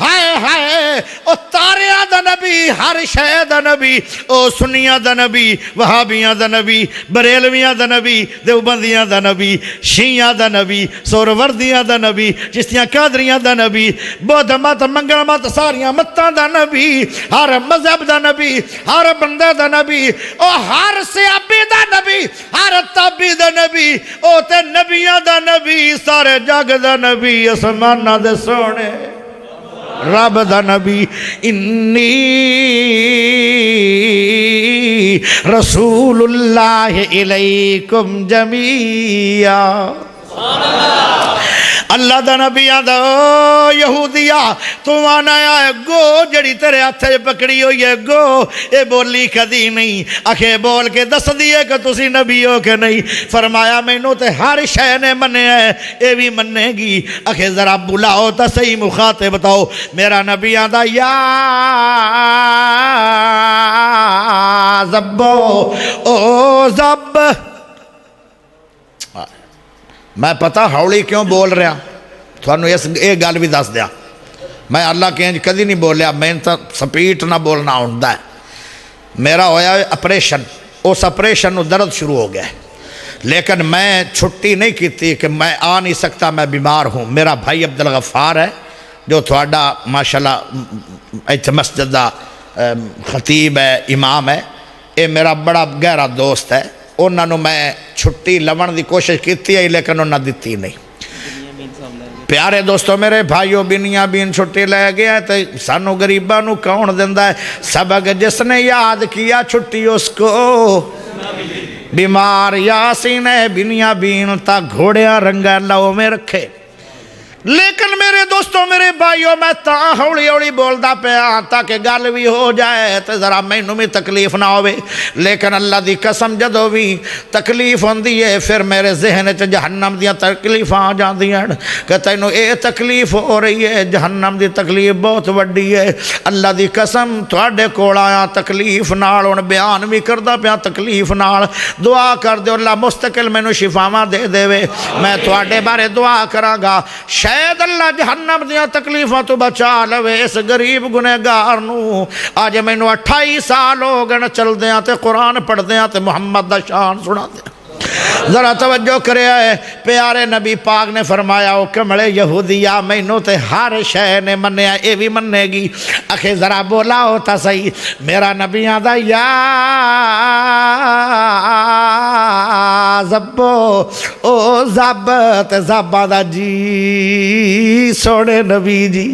[SPEAKER 1] ہائے ہائے او تاریاں دا نبی، ہر شے دا نبی، او سنیاں دا نبی، وہابیاں دا نبی، بریلویاں دا نبی، دیوبندیاں دا نبی، شیعیاں دا نبی، سوروردیاں دا نبی، چشتیاں قادریاں دا نبی، بدھ مت منگل مت ساریاں متاں دا نبی، ہر مذہب دا نبی، ہر بندے دا نبی، او ہر سیابی دا نبی، ہر تابی دا نبی، او تے نبیاں دا نبی، سارے جگ دا نبی، اسمانہ دے سونے رب دا نبی، انی رسول اللہ الیکم جمیعا، اللہ دا نبی آدھا یہودیا تو آنا ہے گو جڑی تیرے ہاتھے پکڑی ہوئی ہے گو، اے بولی کدی نہیں، اکھے بول کے دس دیئے کہ تسی نبی ہو کہ نہیں، فرمایا مینوں تے ہر شے نے منے ہے اے بھی منے گی، اکھے ذرا بلاؤ تا صحیح مخاطب بتاؤ، میرا نبی آدھا یا زبو او زب، میں پتہ ہولی کیوں بول رہا تھانوں ایک گل بھی دس دیا، میں اللہ کے انج کدی نہیں بولیا، میں تو سپیٹ نہ بولنا ہوندا ہے، میرا ہویا اپریشن، اس اپریشن نو درد شروع ہو گیا ہے، لیکن میں چھٹی نہیں کیتی کہ میں آ نہیں سکتا، میں بیمار ہوں۔ میرا بھائی عبدالغفار ہے جو تھوڑا ماشاءاللہ ایتھے مسجد دا خطیب ہے، امام ہے، اے میرا بڑا گہرا دوست ہے، انہوں نے میں چھٹی لون دی کوشش کیتی ہے لیکن انہوں نے دیتی نہیں۔ پیارے دوستو میرے بھائیو، بنیاں بین چھٹی لے گیا ہے تو سانو غریباں نو کون دیندا ہے؟ سبق جس نے یاد کیا چھٹی اس کو بیمار یاسین ہے، بنیاں بین تا گھوڑیاں رنگا لو میں رکھے۔ لیکن میرے دوستو میرے بھائیو، میں تا ہولی ہولی بولدا پیا تاکہ گل بھی ہو جائے تے ذرا مینوں بھی تکلیف نہ ہوئے، لیکن اللہ دی قسم جدوں بھی تکلیف ہوندی ہے پھر میرے ذہن وچ جہنم دیاں تکلیفاں آ جاندیاں کہ تینوں اے تکلیف ہو رہی ہے، جہنم دی تکلیف بہت وڈی ہے۔ اللہ دی قسم تواڈے کول آیا تکلیف نال، ہن بیان بھی کردا پیا تکلیف نال، دعا کر دیو اللہ مستقل مینوں شفاواں دے دیوے، میں تواڈے بارے دعا کراں گا شاید اللہ جہنم دیاں تکلیفاں تو بچا لوے اس غریب گنہگار نو۔ آج مینوں 28 سال ہو گئے چل دیاں تے قرآن پڑھ دیاں تے محمد دا شان سنا دیاں۔ ذرا توجہ کرے آئے، پیارے نبی پاک نے فرمایا او کمڑے یہودیا مینوں تے ہر شے نے منیا اے بھی منے گی، اکھے ذرا بولا ہوتا صحیح، میرا نبی آدھا یا زبو او زب تے زب آدھا جی سونے نبی جی،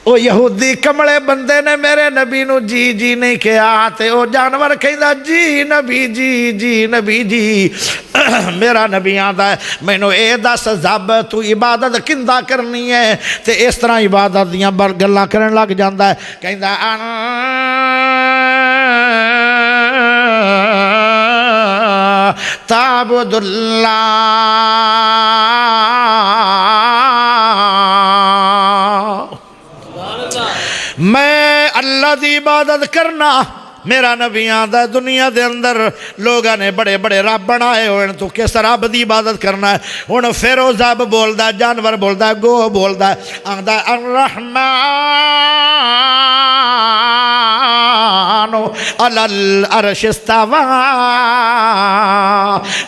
[SPEAKER 1] او یہودی کمڑے بندے نے میرے نبی نو جی جی نہیں کہا تے او جانور کہندا جی نبی جی جی نبی جی۔ میرا نبی آندا ہے مینوں اے دس زب تو عبادت کیندا کرنی ہے تے اس طرح عبادت دیاں گلاں کرن لگ جاندا ہے، کہندا تعبد اللہ میں اللہ دی عبادت کرنا۔ میرا نبی آندا دنیا دے اندر لوگاں نے بڑے بڑے رب بنائے ہوئے تو کس رب دی عبادت کرنا ہے؟ ہن پھر زب بولدا، جانور بولدا، گو بولدا، آندا الرحمن الرحمن علی العرش استوى.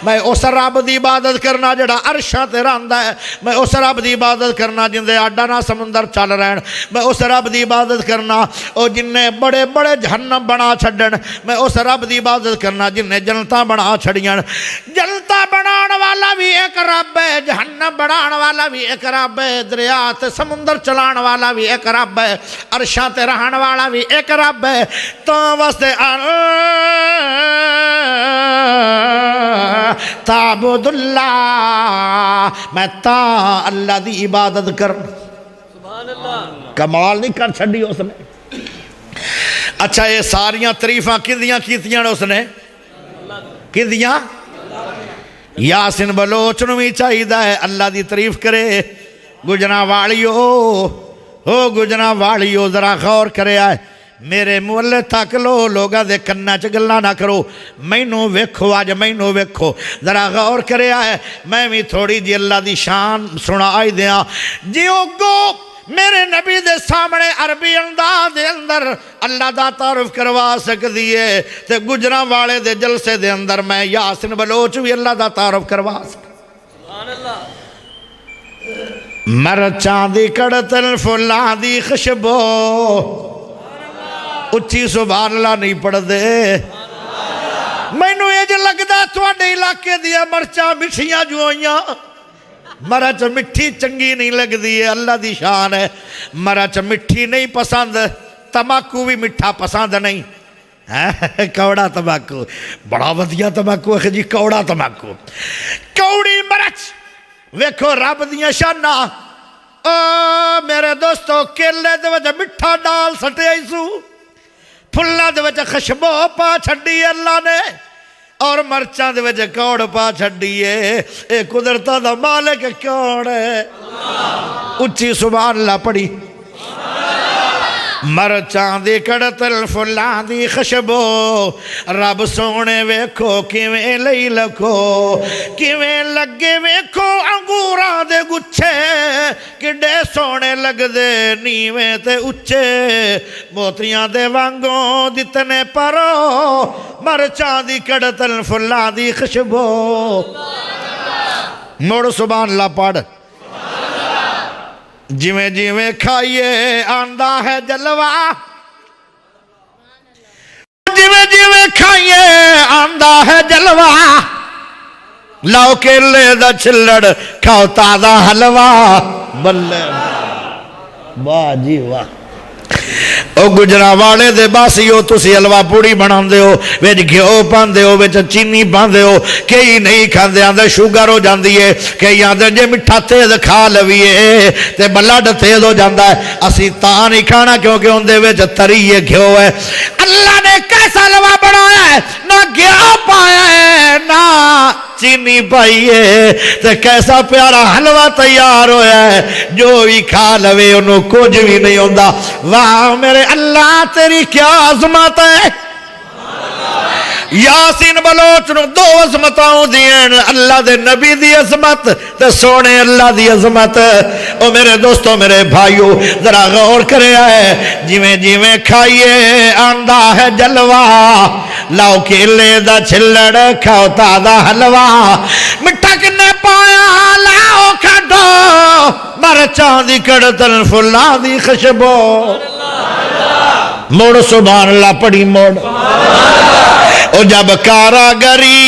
[SPEAKER 1] میں اس رب دی عبادت کرنا جڑا عرشاں تے رہندا ہے. میں اس رب دی عبادت کرنا جن دے آڈا نہ سمندر چل رہن. میں اس رب دی عبادت کرنا او جن نے بڑے بڑے جہنم بنا چھڈن. میں اس رب دی عبادت کرنا جن نے جنتاں بنا چھڑیاں. جنتاں بنان والا بھی ایک رب ہے, جہنم بنان والا بھی ایک رب ہے, دریا تے سمندر چلان والا بھی ایک رب ہے, عرشاں تے رہن والا بھی ایک رب ہے. تو واسطے تعبد اللہ, میں تا اللہ دی عبادت کر. کمال نہیں کر چھڑی اس نے. اچھا یہ ساریاں تعریفاں کدیاں کیتیاں اس نے کدیاں؟ یاسین بلوچ نو بھی چاہیے ہے اللہ دی تعریف کرے. گجراں والیو ہو گجراں والیو ذرا غور کرے آئے. میرے مولے تک لو لوگاں دے کنہ چ گلاں نہ کرو. مینوں ویکھو اج مینوں ویکھو ذرا غور کرے آئے. میں بھی تھوڑی جی اللہ دی شان سنا آئی دیاں. جیو گو میرے نبی دے سامنے عربی انداز دے اندر اللہ دا تعارف کروا سکتی ہے تے گجراں والے دے جلسے دے اندر میں یاسین بلوچ بھی اللہ دا تعارف کروا سکتا. مرچاں دی کڑتل فلاں دی خوشبو اچھی سبحان اللہ نہیں پڑھ دے. مینوں یہ جو لگدا تواڈے علاقے دیا مرچاں مٹھیاں جو ہوئیاں. مرچ مٹھی چنگی نہیں لگ دی ہے, اللہ دی شان ہے. مرچ مٹھی نہیں پسند, تماکو بھی مٹھا پسند نہیں. کوڑا تماکو بڑا ودیا تماکو ہے جی, کوڑا تماکو کوڑی مرچ. ویکھو رب دیاں شاناں. میرے دوستو کیلے دے وجہ مٹھا ڈال سٹے ایسو, پھلاں دے وجہ خشبو پا چھڑی اللہ نے, اور مرچاں دے وجہ کوڑ پا چھڑیے. اے قدرتہ دا مالک کوڑ ہے. اچھی سبحان اللہ پڑھی. مرچاں دی کڑتل فلاں دی خوشبو رب سونے ویکھو کیویں لئی لکھو. کیویں لگے ویکھو انگوراں دے گچھے کڈے سونے لگ دے نیویں تے اچھے. موتیاں دے وانگوں دتنے پرو مرچاں دی کڑتل فلاں دی خوشبو. موڑ سبحان اللہ پڑھ. جویں جویں کھائیے آندہ ہے جلوہ, جویں جویں کھائیے آندہ ہے جلوہ. لاؤ کیلے دا چھلڑ کھاؤ تازہ حلوہ. بلے واہ جی واہ. او گجراں والے دے باسیو تسی حلوہ پوڑی بنان دے ہو, ویچ گھیو پان دے ہو, ویچ چینی پان دے ہو. کئی نہیں کھان دے آندے شوگر ہو جاندی ہے, کئی آندے جے مٹھا تیز کھا لویے تے بلڈ تیز ہو جاندہ ہے. اسی تاں نہیں کھانا کیونکہ ان دے ویچ تریے گھیو ہے. اللہ نے کیسا حلوہ بنایا ہے, نہ گھیو پایا ہے نہ چینی پائی ہے, تے کیسا پیارا حلوہ تیار ہویا ہے. جو بھی کھا لوے انہوں کچھ بھی نہیں ہوندہ. واہ میرے اللہ تیری کیا عظمت ہے. یاسین بلوچ نو دو عظمتاں دین, اللہ دے نبی دی عظمت تے سونے اللہ دی عظمت. او میرے دوستو میرے بھائیو ذرا غور کرے آئے. جویں جویں کھائیے آندہ ہے جلوہ, لاؤ کیلے دا چھلڑ کھاؤ تازہ حلوہ. مٹھا کنے پایا لاؤ کھڈو مرچاں دی کڑتل فلاں دی خوشبو. موڑ سبحان اللہ پڑھی موڑ. او جب کاراگری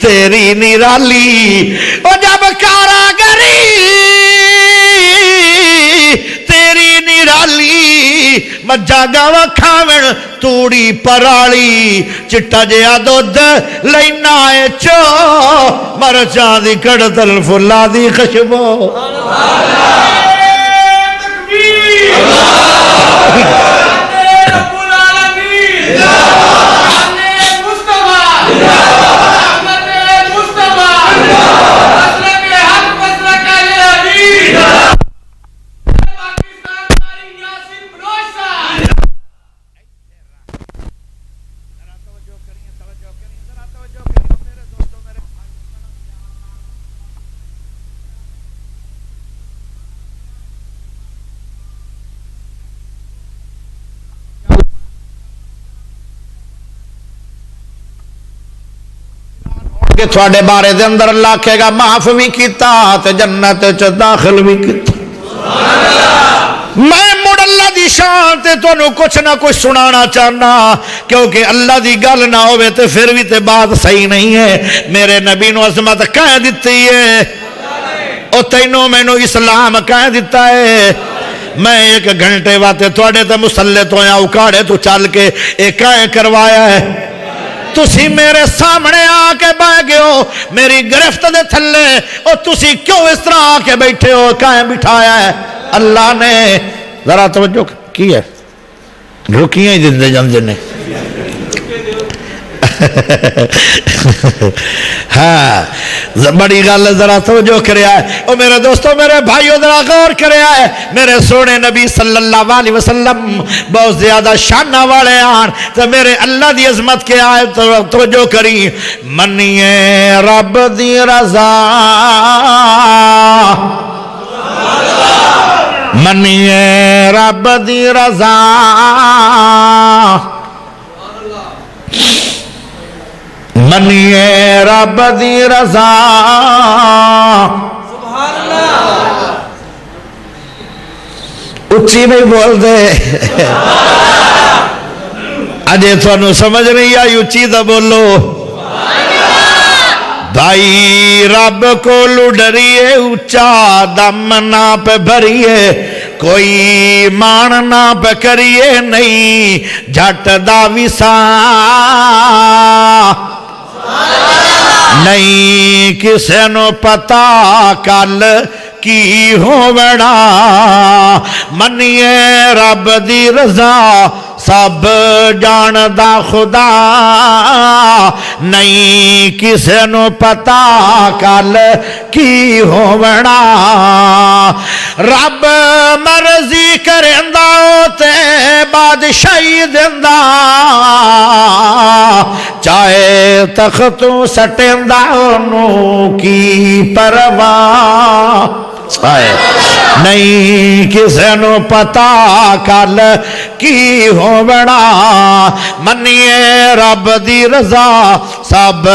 [SPEAKER 1] تیری نرالی, او جب کاراگری تیری نرالی. مجھا گاوا کھاون توڑی پرالی, چٹا جیا دودھ لینا ہے چو مرچاں دی کڑتل فلاں دی خوشبو. کہ تھوڑے بارے دے اندر اللہ کہے گا معاف بھی کیتا تے جنت چ داخل بھی کیتا میں مڑ اللہ دی شان تے تانوں کچھ نہ کچھ سنانا چاہنا کیونکہ اللہ دی گل نہ ہوئے تے پھر بھی تے بات صحیح نہیں ہے میرے نبی نو عظمت کہہ دیتی ہے او تینوں میں نو اسلام کہہ دیتا ہے میں ایک گھنٹے واتے تھوڑے تے مسلط ہویا اکاڑے تو چل کے ایک کہیں کروایا ہے تسی میرے سامنے آ کے بہ گئے ہو میری گرفت دے تھلے اور تسی کیوں اس طرح آ کے بیٹھے ہو کہیں بٹھایا ہے اللہ نے ذرا توجہ کی ہے رکیاں ہی دے جاندے نے ہاں بڑی گل ذرا توجہ کریا ہے او میرے دوستو میرے بھائیو ذرا غور کریا ہے میرے سونے نبی صلی اللہ علیہ وسلم بہت زیادہ شانہ والے آن تو میرے اللہ دی عظمت کے آئے توجہ کری منیے رب دی رضا منیے رب دی رضا منیے رب دی رضا اچھی نہیں بول دے اجے تھانوں سمجھ نہیں آئی اچھی دا بولو بھائی رب کو ڈریے اچا دم نہ پہ بھریے کوئی مان نہ پہ کریے نہیں جھٹ دا وسا نہیں کسے نو پتا کل کی ہو بڑا منیے رب دی رضا سب جان دا خدا نہیں کسے نو پتا کل کی ہو بڑا رب مرضی کرندہ تے بادشاہی دندہ چاہے تختوں سٹندہ انہوں کی پرواہ نہیں کسے نو پتا کل کی ہو بڑا منیے رب دی رضا سب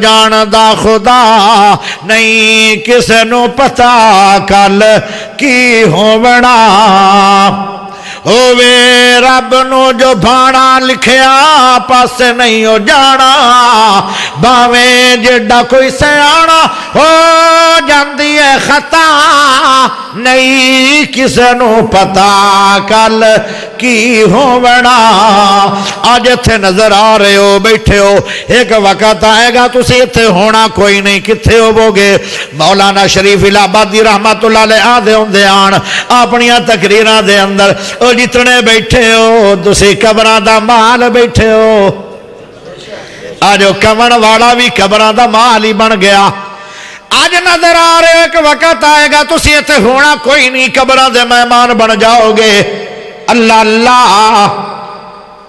[SPEAKER 1] جان دا خدا نہیں کسے نو پتا کل کی ہو بڑا ہووے رب نو جو بھانا لکھیا پاسے نہیں ہو جانا باویں جڑا کوئی سیانا ہو جاندی ہے خطا نہیں کسے نو پتا کل کی ہو بڑا آج اتھے نظر آ رہے ہو بیٹھے ہو ایک وقت آئے گا تسی اتھے ہونا کوئی نہیں کتھے ہو بوگے مولانا شریف الہبادی رحمت اللہ علیہ آدھے ہوندے آن اپنیاں تقریران دے اندر جتنے بیٹھے ہو تسی قبران دا مال بیٹھے ہو آج کمن والا بھی قبران دا مال ہی بن گیا آج نظر آ رہے ایک وقت آئے گا تسی اتھے ہونا کوئی نہیں قبران دے مہمان بن جاؤ گے اللہ اللہ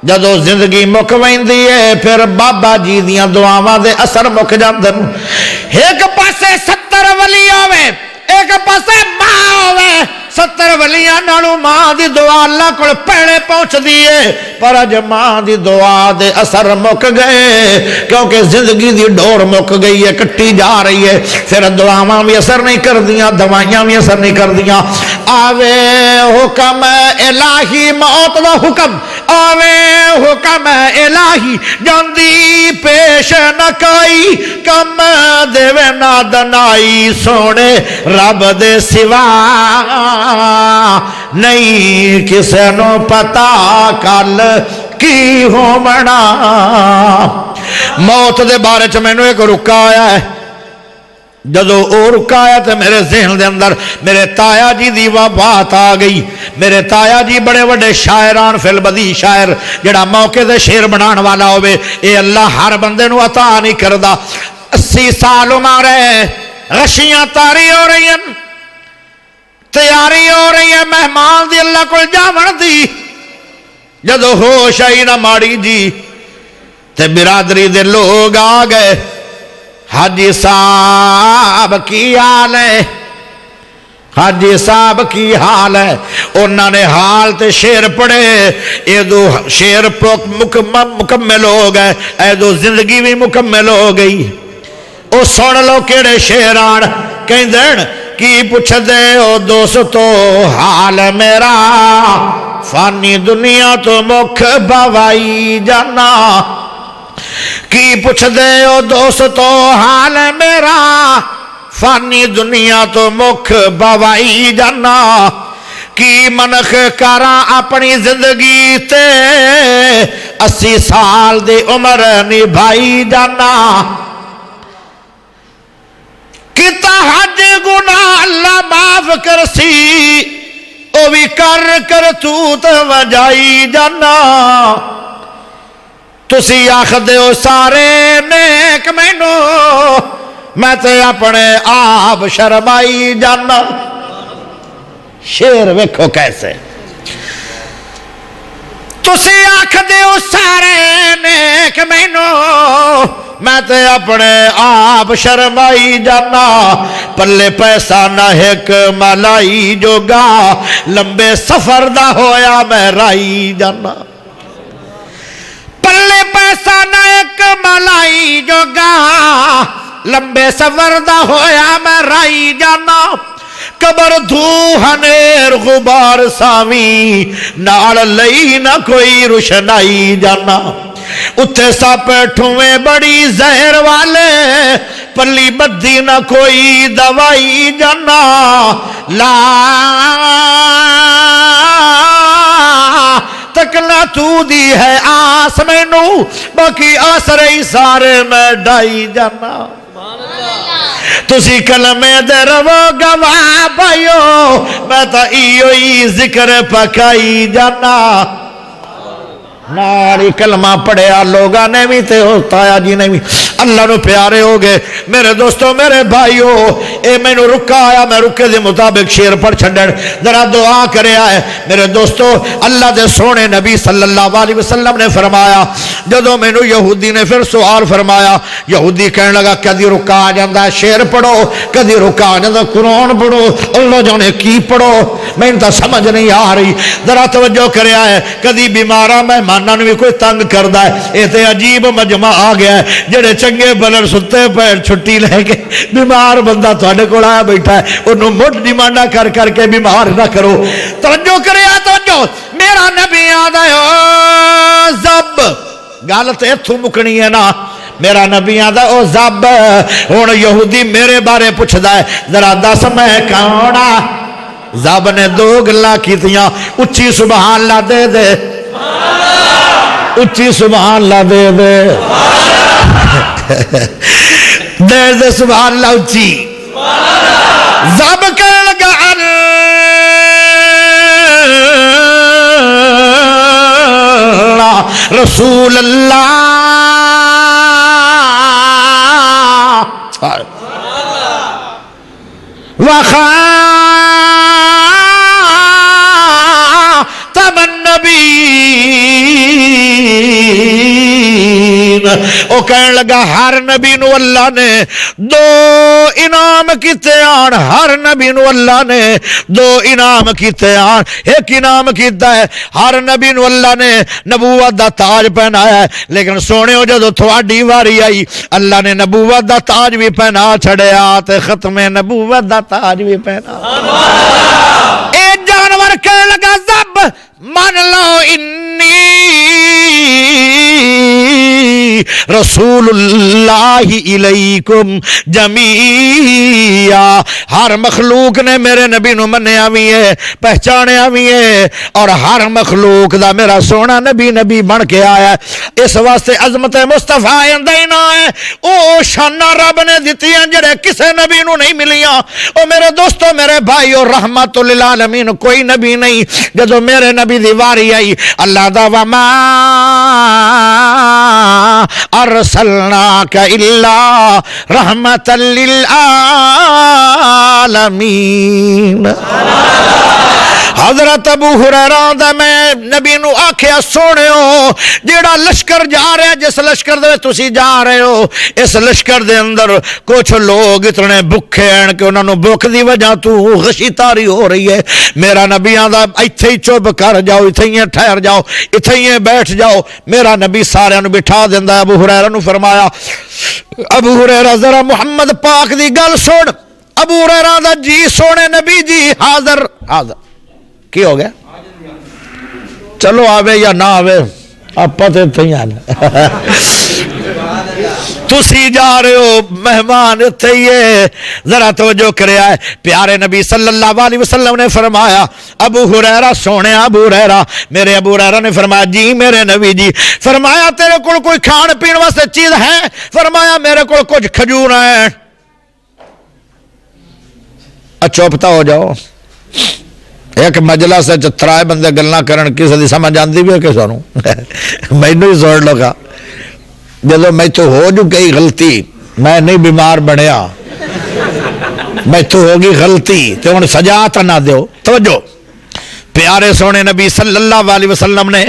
[SPEAKER 1] جدو زندگی مک ویندی ہے پھر بابا جی دیاں دعاواں دے اثر مک جاندن ایک پاسے 70 ولی آوے ایک پاسے ماں آوے 70 ولیاں نالوں ماں دی دعا اللہ کو پہلے پہنچ دیئے پر اج ماں دی دعا دے اثر مک گئے کیونکہ زندگی دی ڈور مک گئی ہے کٹی جا رہی ہے پھر دعاواں بھی اثر نہیں کر دیاں دوائیاں بھی اثر نہیں کر دیاں آوے حکم الہی موت دا حکم آوے حکم الہی جاندی پیش نکائی کم دیوے نادنائی سونے رب دے سوا نہیں کسے نو پتا کل کی ہو بڑا موت دے بارے چ مینوں ایک رکا آیا ہے جدو او رکا آیا تو میرے ذہن دے اندر میرے تایا جی دی وفات آ گئی میرے تایا جی بڑے بڑے شاعران فی البدی شاعر جڑا موقع دے شعر بنان والا ہوئے اے اللہ ہر بندے نو عطا نہیں کردا 80 سال عمر غشیاں تاری ہو رہی ہیں تیاری ہو رہی ہے مہمان دی اللہ کو جاون دی جدو ہوش آئی نہ ماڑی جی تے برادری دے لوگ آ گئے حاجی صاحب کی حال ہے حاجی صاحب کی حال ہے انہوں نے حال تے شیر پڑھے اے دو شیر مکمل ہو گئے اے دو زندگی بھی مکمل ہو گئی او سن لو کیڑے شیران کہندن کی پوچھ دے او دوستو حال میرا فانی دنیا تو مکھ بوائی جانا کی پوچھ دے او دوستو حال میرا فانی دنیا تو مکھ بوائی جانا کی منخ کراں اپنی زندگی تے 80 سال دی عمر نبھائی جانا کتا حج گناہ اللہ معاف کرسی او بھی کر توت وجائی جانا تسی آخ دیو سارے نیک مینو میں تے اپنے آپ شرمائی جانا شیر ویکھو کیسے تسی آکھ دیو سارے نیک مینو میں تے اپنے آپ شرمائی جانا پلے پیسہ نہ ایک ملائی جو گا لمبے سفر دا ہویا میں رائی جانا پلے پیسہ نہ ایک ملائی جو گا لمبے سفر دا ہویا میں رائی جانا قبر دھوہنیر غبار سامی نال لئی نہ کوئی روشنائی جانا اتھے ساپ ٹھویں بڑی زہر والے پلی بدی نہ کوئی دوائی جانا لا تکنا تو دی ہے آس میں نو باقی آس رہی سارے میں ڈائی جانا تسی کلمے دے رو گواہ بھائیو میں تا ایو ای ذکر پکائی جانا ناری کلمہ پڑھیا لوگا نے بھی تے ہوتا ہے جی نے بھی اللہ نو پیارے ہو گئے میرے دوستو میرے بھائیو اے میں نو رکا آیا میں رکے دے مطابق شیر پڑھ چھڑن ذرا دعا کرے آئے میرے دوستو اللہ دے سونے نبی صلی اللہ علیہ وسلم نے فرمایا جدو میں نو یہودی نے پھر سوال فرمایا یہودی کہنے لگا کدی رکا آ جاندہ ہے شیر پڑھو کدی رکا آ جاندہ قرآن پڑھو اللہ جانے کی پڑھو میں انتا سمجھ نہیں آ رہی ذرا توجہ کرے آئے کدی بیمارہ میں ماننا بھی کوئی تنگ کردہ ہے ایتے عجیب مجمع آ گیا ہے جڑے چنگے بلر ستے پیر چھٹی لے کے بیمار بندہ تھوڑے کو آیا بیٹھا ہے انہوں مٹ ڈیمانڈا کر کے بیمار نہ کرو توجہ کرے آ توجہ میرا نبی آدھا ہے زب گالت ایتھو مکنی ہے نا میرا نبی آدھا او زب ہون یہودی میرے بارے پوچھ دا ہے ذرا دس میں کھانا زب نے 2 گلہ کی تیاں اچھی سبحان اللہ دے دے اچھی سبحان اللہ دے دے دے دے سبحان اللہ اچھی زب کر لگا اللہ رسول اللہ وخاتم النبیین او کہنے لگا ہر نبی نو اللہ نے 2 انعام کیتے آن ہر نبی نو اللہ نے 2 انعام کیتے آن ایک انعام کیتا ہے ہر نبی نو اللہ نے نبوت دا تاج پہنایا ہے لیکن سونے ہو جدو تھوڑی واری آئی اللہ نے نبوت دا تاج بھی پہنا چھڑے آتے ختم نبوت دا تاج بھی پہنا اے جانور کہنے لگا زب مان لو انی رسول اللہ علیکم جمیعا ہر مخلوق نے میرے نبی نو منیا بھی ہے پہچانے بھی ہے اور ہر مخلوق دا میرا سونا نبی نبی بن کے آیا ہے اس واسطے عظمت مصطفیٰ اندینا ہے او شانہ رب نے دیتی ہیں جڑے کسے نبی نو نہیں ملیاں او میرے دوستو میرے بھائی اور رحمت للعالمین کوئی نبی نہیں جدو میرے نبی دیواری آئی اللہ دا وما ارسلناک الا رحمت للعالمین حضرت ابو ہریرہ دا میں نبی نو آکھیا سونیو جیڑا لشکر جا رہا ہے جس لشکر دے تسی جا رہے ہو اس لشکر دے اندر کچھ لوگ اتنے بکھے ہیں کہ انہوں نے بک دی وجہ تو غشی تاری ہو رہی ہے میرا نبی آدھا ایتھے ہی چپ کر جاؤ ایتھے ہی ٹھہر جاؤ ایتھے ہی بیٹھ جاؤ میرا نبی سارے نو بٹھا دیندا ابو ہریرہ نو فرمایا ابو ہریرہ ذرا محمد پاک دی گل سن ابو ہریرہ دا جی سونے نبی جی حاضر حاضر کی ہو گیا چلو آوے یا نہ آوے آپ پتے تھی آنا تسی جا رہے ہو مہمان تھے یہ ذرا توجہ کرے آئے پیارے نبی صلی اللہ علیہ وسلم نے فرمایا ابو ہریرہ سونے ابو ہریرہ میرے ابو ہریرہ نے فرمایا جی میرے نبی جی فرمایا تیرے کول کوئی کھان پین واسطے چیز ہے فرمایا میرے کول کچھ کھجور ہیں چوپتا ہو جاؤ ایک مجلس سے ترائے بندے گلنا کرن کسی دی سمجھ آندی بھی ہے کہ سانو مینوں ہی سوڑ لگا جدو میں تو ہو جو گئی غلطی میں نہیں بیمار بنیا میں تو ہوگی غلطی تو ان سجا تا نہ دیو توجہ پیارے سونے نبی صلی اللہ علیہ وسلم نے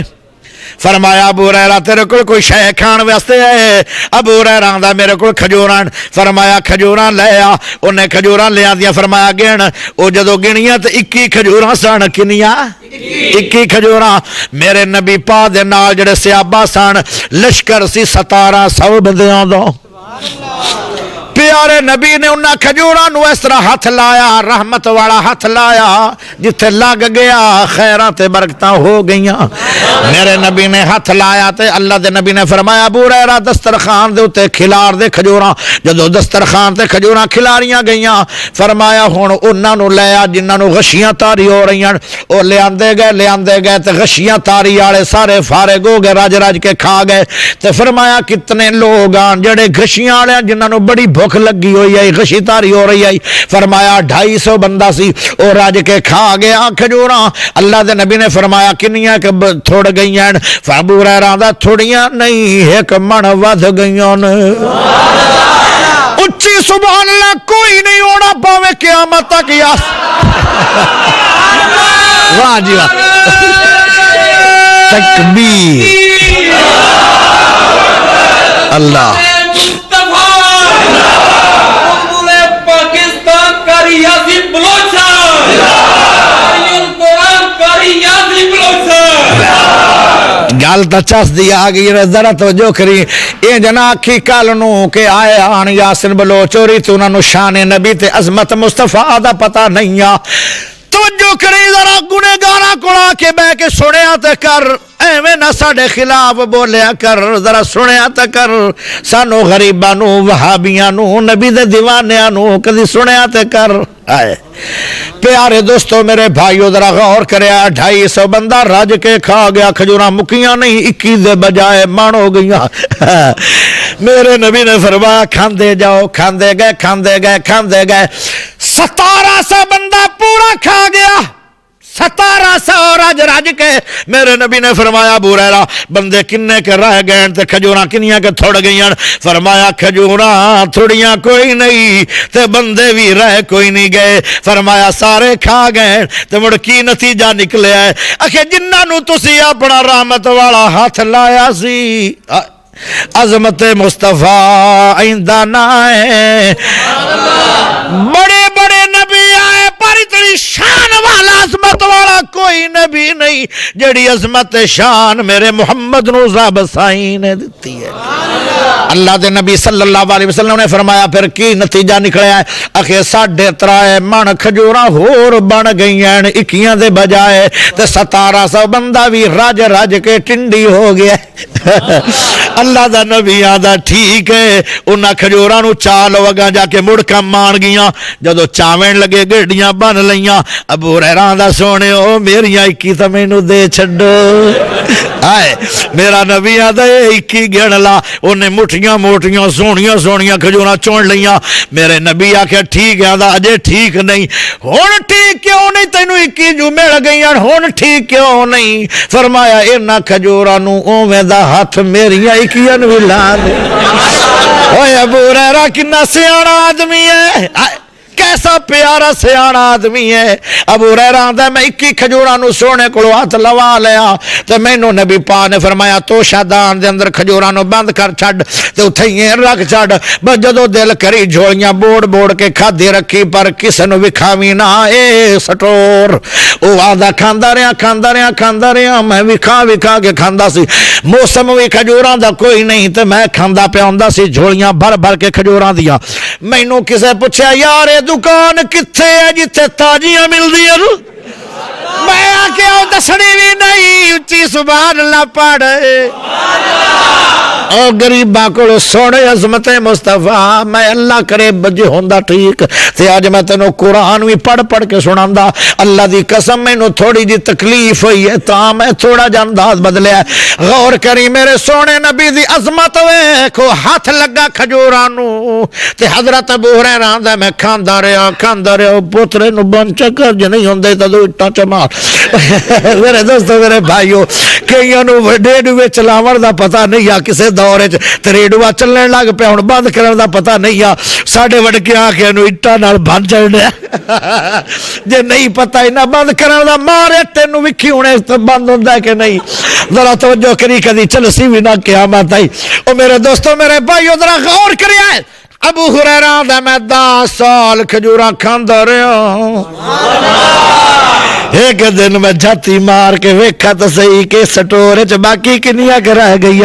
[SPEAKER 1] فرمایا ابو ہریرہ تیرے کول کوئی شے کھان واسطے ہے ابو ہریرہ آندا میرے کول کھجوراں فرمایا کھجوراں لے آ انہیں کھجوراں لے آندیاں فرمایا گن او جدو گنیاں تے 21 کھجوراں سن کنیاں 21 کھجوراں میرے نبی پاک دے نال جڑے صحابہ سن لشکر سی 1700 بندیاں دا پیارے نبی نے انہاں کھجوراں نو اس طرح ہاتھ لایا رحمت والا ہاتھ لایا جتھے لگ گیا خیراں تے برکتاں ہو گئیاں میرے نبی نے ہاتھ لایا تے اللہ دے نبی نے فرمایا ابو ہریرہ دسترخوان دے اوتے کھلار دے کھجوراں جدو دسترخوان تے کھجوراں کھلاریاں گئیاں فرمایا ہن انہاں نو لے آ جنہاں نو غشیاں تاری ہو رہیاں او لے آندے گئے تے غشیاں تاری والے سارے فارغ ہو گئے رج رج کے کھا گئے تے فرمایا کتنے لوگ آن جڑے غشیاں والے جنہاں نو بڑی بھوک لگی ہوئی ہے غشی تاری ہو رہی ہے فرمایا 250 بندہ سی اور راج کے کھا گیا کھجوراں اللہ دے نبی نے فرمایا کنیاں کہ تھوڑ گئیاں ابو ہریرہ دا تھوڑیاں نہیں ایک من ود گئیاں اچھی سبحان اللہ کوئی نہیں ہونا پاوے قیامت تک یا واہ جی واہ تکبیر اللہ گل تو چس دی آ گئی ذرا توجہ کری یہ جنا کی کل نو کہ آئے آن یاسر بلوچ چوری تو انہوں شان نبی تے عظمت مصطفیٰ دا پتہ نہیں آ توجہ کری ذرا گنے گانا کڑا کے بہ کے سنیا تے کر ایویں نہ ساڈے خلاف بولیا کر ذرا سنیا تے کر سانو غریباں نو وہابیاں نو نبی دے دیوانیاں نو کدی سنیا تے کر آئے پیارے دوستو میرے بھائیو ذرا غور کریا 250 بندہ رج کے کھا گیا کھجوراں مکیاں نہیں 21 دے بجائے مان ہو گئیاں میرے نبی نے فرمایا کھاندے جاؤ کھاندے گئے 1700 بندہ پورا کھا گیا 1700 رج رج کے میرے نبی نے فرمایا ابو ہریرہ بندے کنے کے رہ گئے تے کھجوراں کنیاں کے تھوڑ گئیاں فرمایا کھجوراں تھوڑیاں کوئی نہیں تے بندے بھی رہ کوئی نہیں گئے فرمایا سارے کھا گئے تے مڑ کی نتیجہ نکلے ہے اکھے جنہاں نو تسی اپنا رحمت والا ہاتھ لایا سی عظمت مصطفیٰ آئندہ نہ ہے بڑے بڑے نبی آئے پر اتنی شان والا عظمت والا کوئی نبی نہیں جڑی عظمت شان میرے محمد نو رب سائیں نے دیتی ہے اللہ دے نبی صلی اللہ علیہ وسلم نے فرمایا پھر کی نتیجہ نکلیا ہے اکھے 3.5 من کھجوراں ہور بن گئی ہیں 21 دے بجائے تے 1700 بندہ بھی رج رج کے ٹنڈی ہو گیا اللہ دا نبی آدھا ٹھیک ہے انہاں کھجوراں نو چال وگاں جا کے مڑ کم مان گیاں جدو چاویں لگے گڈیاں بن لیاں ابو ہریرہ دا سونے او میریاں 21 تے مینوں دے چھڈو آئے میرا نبی آدھا 21 گن لا انہیں مٹھیاں موٹیاں سونیاں کھجوراں چون لیاں میرے نبی آکھیا ٹھیک ہے آدھا اجے ٹھیک نہیں ہن ٹھیک کیوں نہیں تینوں 21 جو مل گئیاں ہن ٹھیک کیوں نہیں فرمایا انہاں کھجوراں نو اوویں دا ہاتھ میریاں 21 بھی لا دے اوے ابو ہریرہ کنا سیاڑا آدمی ہے کیسا پیارا سیانا آدمی ہے. ابو ہریرہ آندا میں 21 کھجوراں نو سونے کولوں ہاتھ لوا لیا تے مینوں نبی پاک نے فرمایا تو شادان دے اندر کھجوراں نو بند کر چھڈ تے اوتھے ہی رکھ چھڈ. بس جدوں دل کری جھولیاں بوڑ کے کھادی رکھی پر کسے نو وکھاویں نہ اے سٹور. او آندا کھاندا رہیا میں وکھا کے کھاندا سی. موسم وی کھجوراں دا کوئی نہیں تے میں کھاندا پیا ہوندا سی جھولیاں بھر کے کھجوراں دیاں. مینوں کسے پوچھیا یار اے دکان کتھے ہے جتھے تازیاں ملدیاں؟ میں آکھیا دسنی بھی نہیں اچھی سبحان اللہ پڑھ. او غریباں کولوں سونے عظمت مصطفیٰ میں اللہ کرے بجے ہوندا ٹھیک تے اج میں تینوں قرآن بھی پڑھ کے سناندا. اللہ دی قسم مینوں تھوڑی جی تکلیف ہوئی ہے تاں میں تھوڑا جا انداز بدلیا. غور کری میرے سونے نبی دی عظمت ویکھو. ہاتھ لگا کھجوراں نو تے حضرت ابو ہریرہ آندا میں کھاندا رہیا پوترے نو بن چکر ج نہیں ہوندے تدوں اٹا چمار. میرے دوستو میرے بھائیو کئیاں نو ریڈیو چلاون دا پتہ نہیں آ کسے دور وچ تے ریڈیو چلن لگ پیا ہن بند کرن دا پتہ نہیں آ. ساڈے وڈکیاں آکھیا نو اٹا نال بن چڑھیا جے نہیں پتہ انہاں بند کرن دا مارے تینوں وکھی ہونے بند ہوندا ہے کہ نہیں. ذرا توجہ کری کدی چلسی بھی نہ قیامت آئی. او میرے دوستو میرے بھائیو ذرا غور کریے. ابو ہریرہ دا میں 10 سال کھجوراں کھاندا رہیا. ایک دن میں جھاتی مار کے ویکھا تو صحیح کہ سٹور چ باقی کنیاں کہ رہ گئی.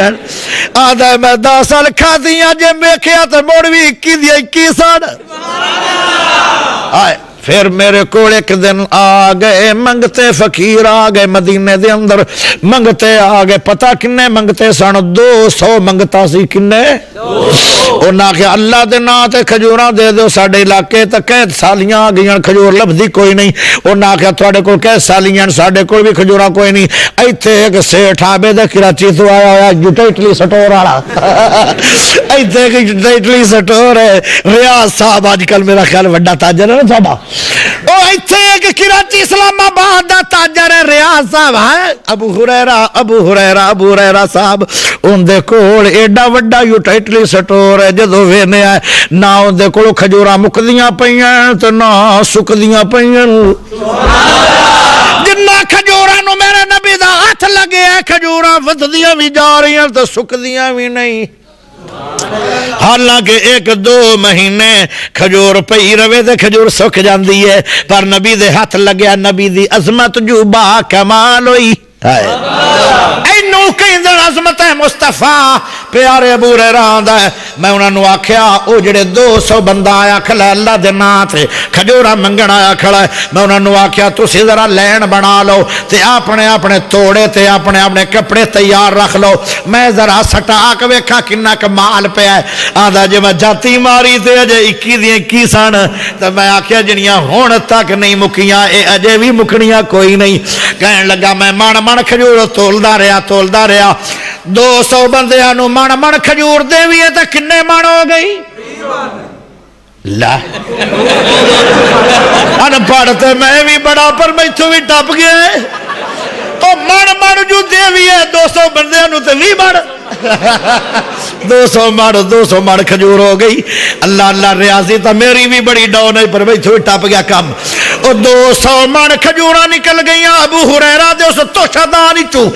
[SPEAKER 1] آدھا میں 10 سال کھادیاں جے ویکھیا تو مڑ بھی 21 سال. آئے پھر میرے کول ایک دن آ گئے منگتے فقیر آ گئے مدینے دے اندر منگتے آ گئے. پتہ کنے منگتے سن 200 منگتا سی. کنے انہاں کہ اللہ دے نام تے کھجوراں دے دیو ساڈے علاقے تے کئی سالیاں آ گئیاں کھجور لبدی کوئی نہیں. انہاں کہ تواڈے کول کئی سالیاں ساڈے کول بھی کھجوراں کوئی نہیں. ایتھے ایک سیٹھ آبے دے کراچی تو آیا ہوا یوٹیلٹی سٹور والا ایتھے ایک یوٹیلٹی سٹور ہے. ریاض صاحب اج کل میرا خیال بڑا تاجر ہے نا ساڈا. او ایتھے ایک کراچی اسلام آباد دا تاجر ہے ریاض صاحب ہے ابو ہریرہ صاحب. ان دے کول ایڈا وڈا یوٹیلٹی سٹور ہے. جدوں وینے آئے نہ ان دے کول کھجوراں مکدیاں پیاں تے نہ سکدیاں پیاں. جنہ کھجوراں نو میرے نبی دا ہاتھ لگے کھجوراں ودھدیاں بھی جا رہیاں تے سکدیاں بھی نہیں. حالانکہ 1-2 مہینے کھجور پئی روے تے کھجور سک جاندی ہے پر نبی دے ہاتھ لگیا. نبی دی عظمت جو با کمال ہوئی. اینو کہیں دن عظمت مصطفیٰ پیارے ابو ہریرہ آندا ہے. میں انہاں نو آکھیا او جڑے 200 بندہ آیا کھلا اللہ دے نام تے کھجوراں منگن آیا کھڑا ہے. میں انہاں نو آکھیا تسی ذرا لین بنا لو تے اپنے توڑے تے اپنے کپڑے تیار رکھ لو. میں ذرا سٹا کے ویکھاں کنا کمال پیا ہے. آندا جے میں جاتی ماری تے اجے 21 سن تے میں آکھیا جڑیاں ہن تک نہیں مکیاں اے اجے بھی مکڑیاں کوئی نہیں. کہن لگا میں من کھجور تولدا رہیا 200 بندیاں نو من کھجور دیویے تے کنے من ہو گئی. لا ان پڑھتے میں بھی بڑا پر میتھوں بھی ٹپ گیا. او من جو دیویے 200 بندیاں نو تے 20 من 200 من کھجور ہو گئی. اللہ ریاضی تا میری بھی بڑی ڈاؤن ہے پر میتھوں بھی ٹپ گیا کم. او 200 من کھجوراں نکل گئیاں ابو ہریرہ دے اس توشدان وچوں.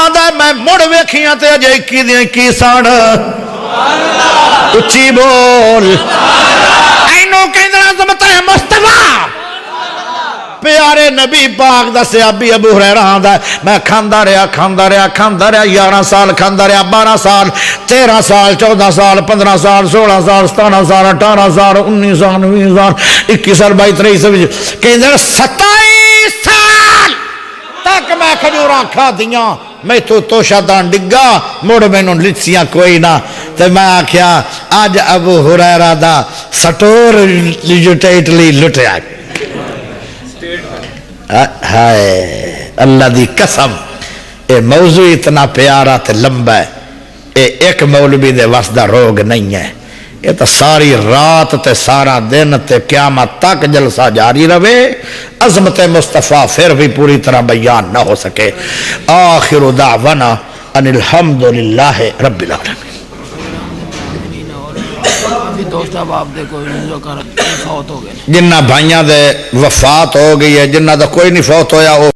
[SPEAKER 1] آندا میں مڑ ویکھیاں تے اجے 21 سن. اچھی بول. اینو کہندے عظمت مصطفیٰ پیارے نبی پاک دا صحابی ابو ہریرہ آندا ہے میں کھاندا رہیا 11 سال کھاندا رہیا 12 سال 13 سال 14 سال 15 سال 16 سال 17 سال 18 سال 19 سال 20 سال 21 سال 22 23 کہندے 27 سال تک میں کھجوراں کھادیاں. میں تو شادان ڈگا مڑ مینوں لچیاں کوئی نہ. تے میں آکھیا اج ابو ہریرہ دا سٹور یوٹیلٹی لٹیا. ہائے اللہ دی قسم اے موضوع اتنا پیارا تے لمبا ہے. اے ایک مولوی دے وس دا روگ نہیں ہے. یہ تو ساری رات تے سارا دن تے قیامت تک جلسہ جاری رہے. عظمت مصطفیٰ پھر بھی پوری طرح بیان نہ ہو سکے. آخر دعوانا ان الحمدللہ رب العالمین.
[SPEAKER 3] بھی دوست احباب دے کوئی نہیں جو کر فوت ہو گئے
[SPEAKER 1] جنہ بھائیاں دے وفات ہو گئی ہے، جنہ دا کوئی نہیں فوت ہویا وہ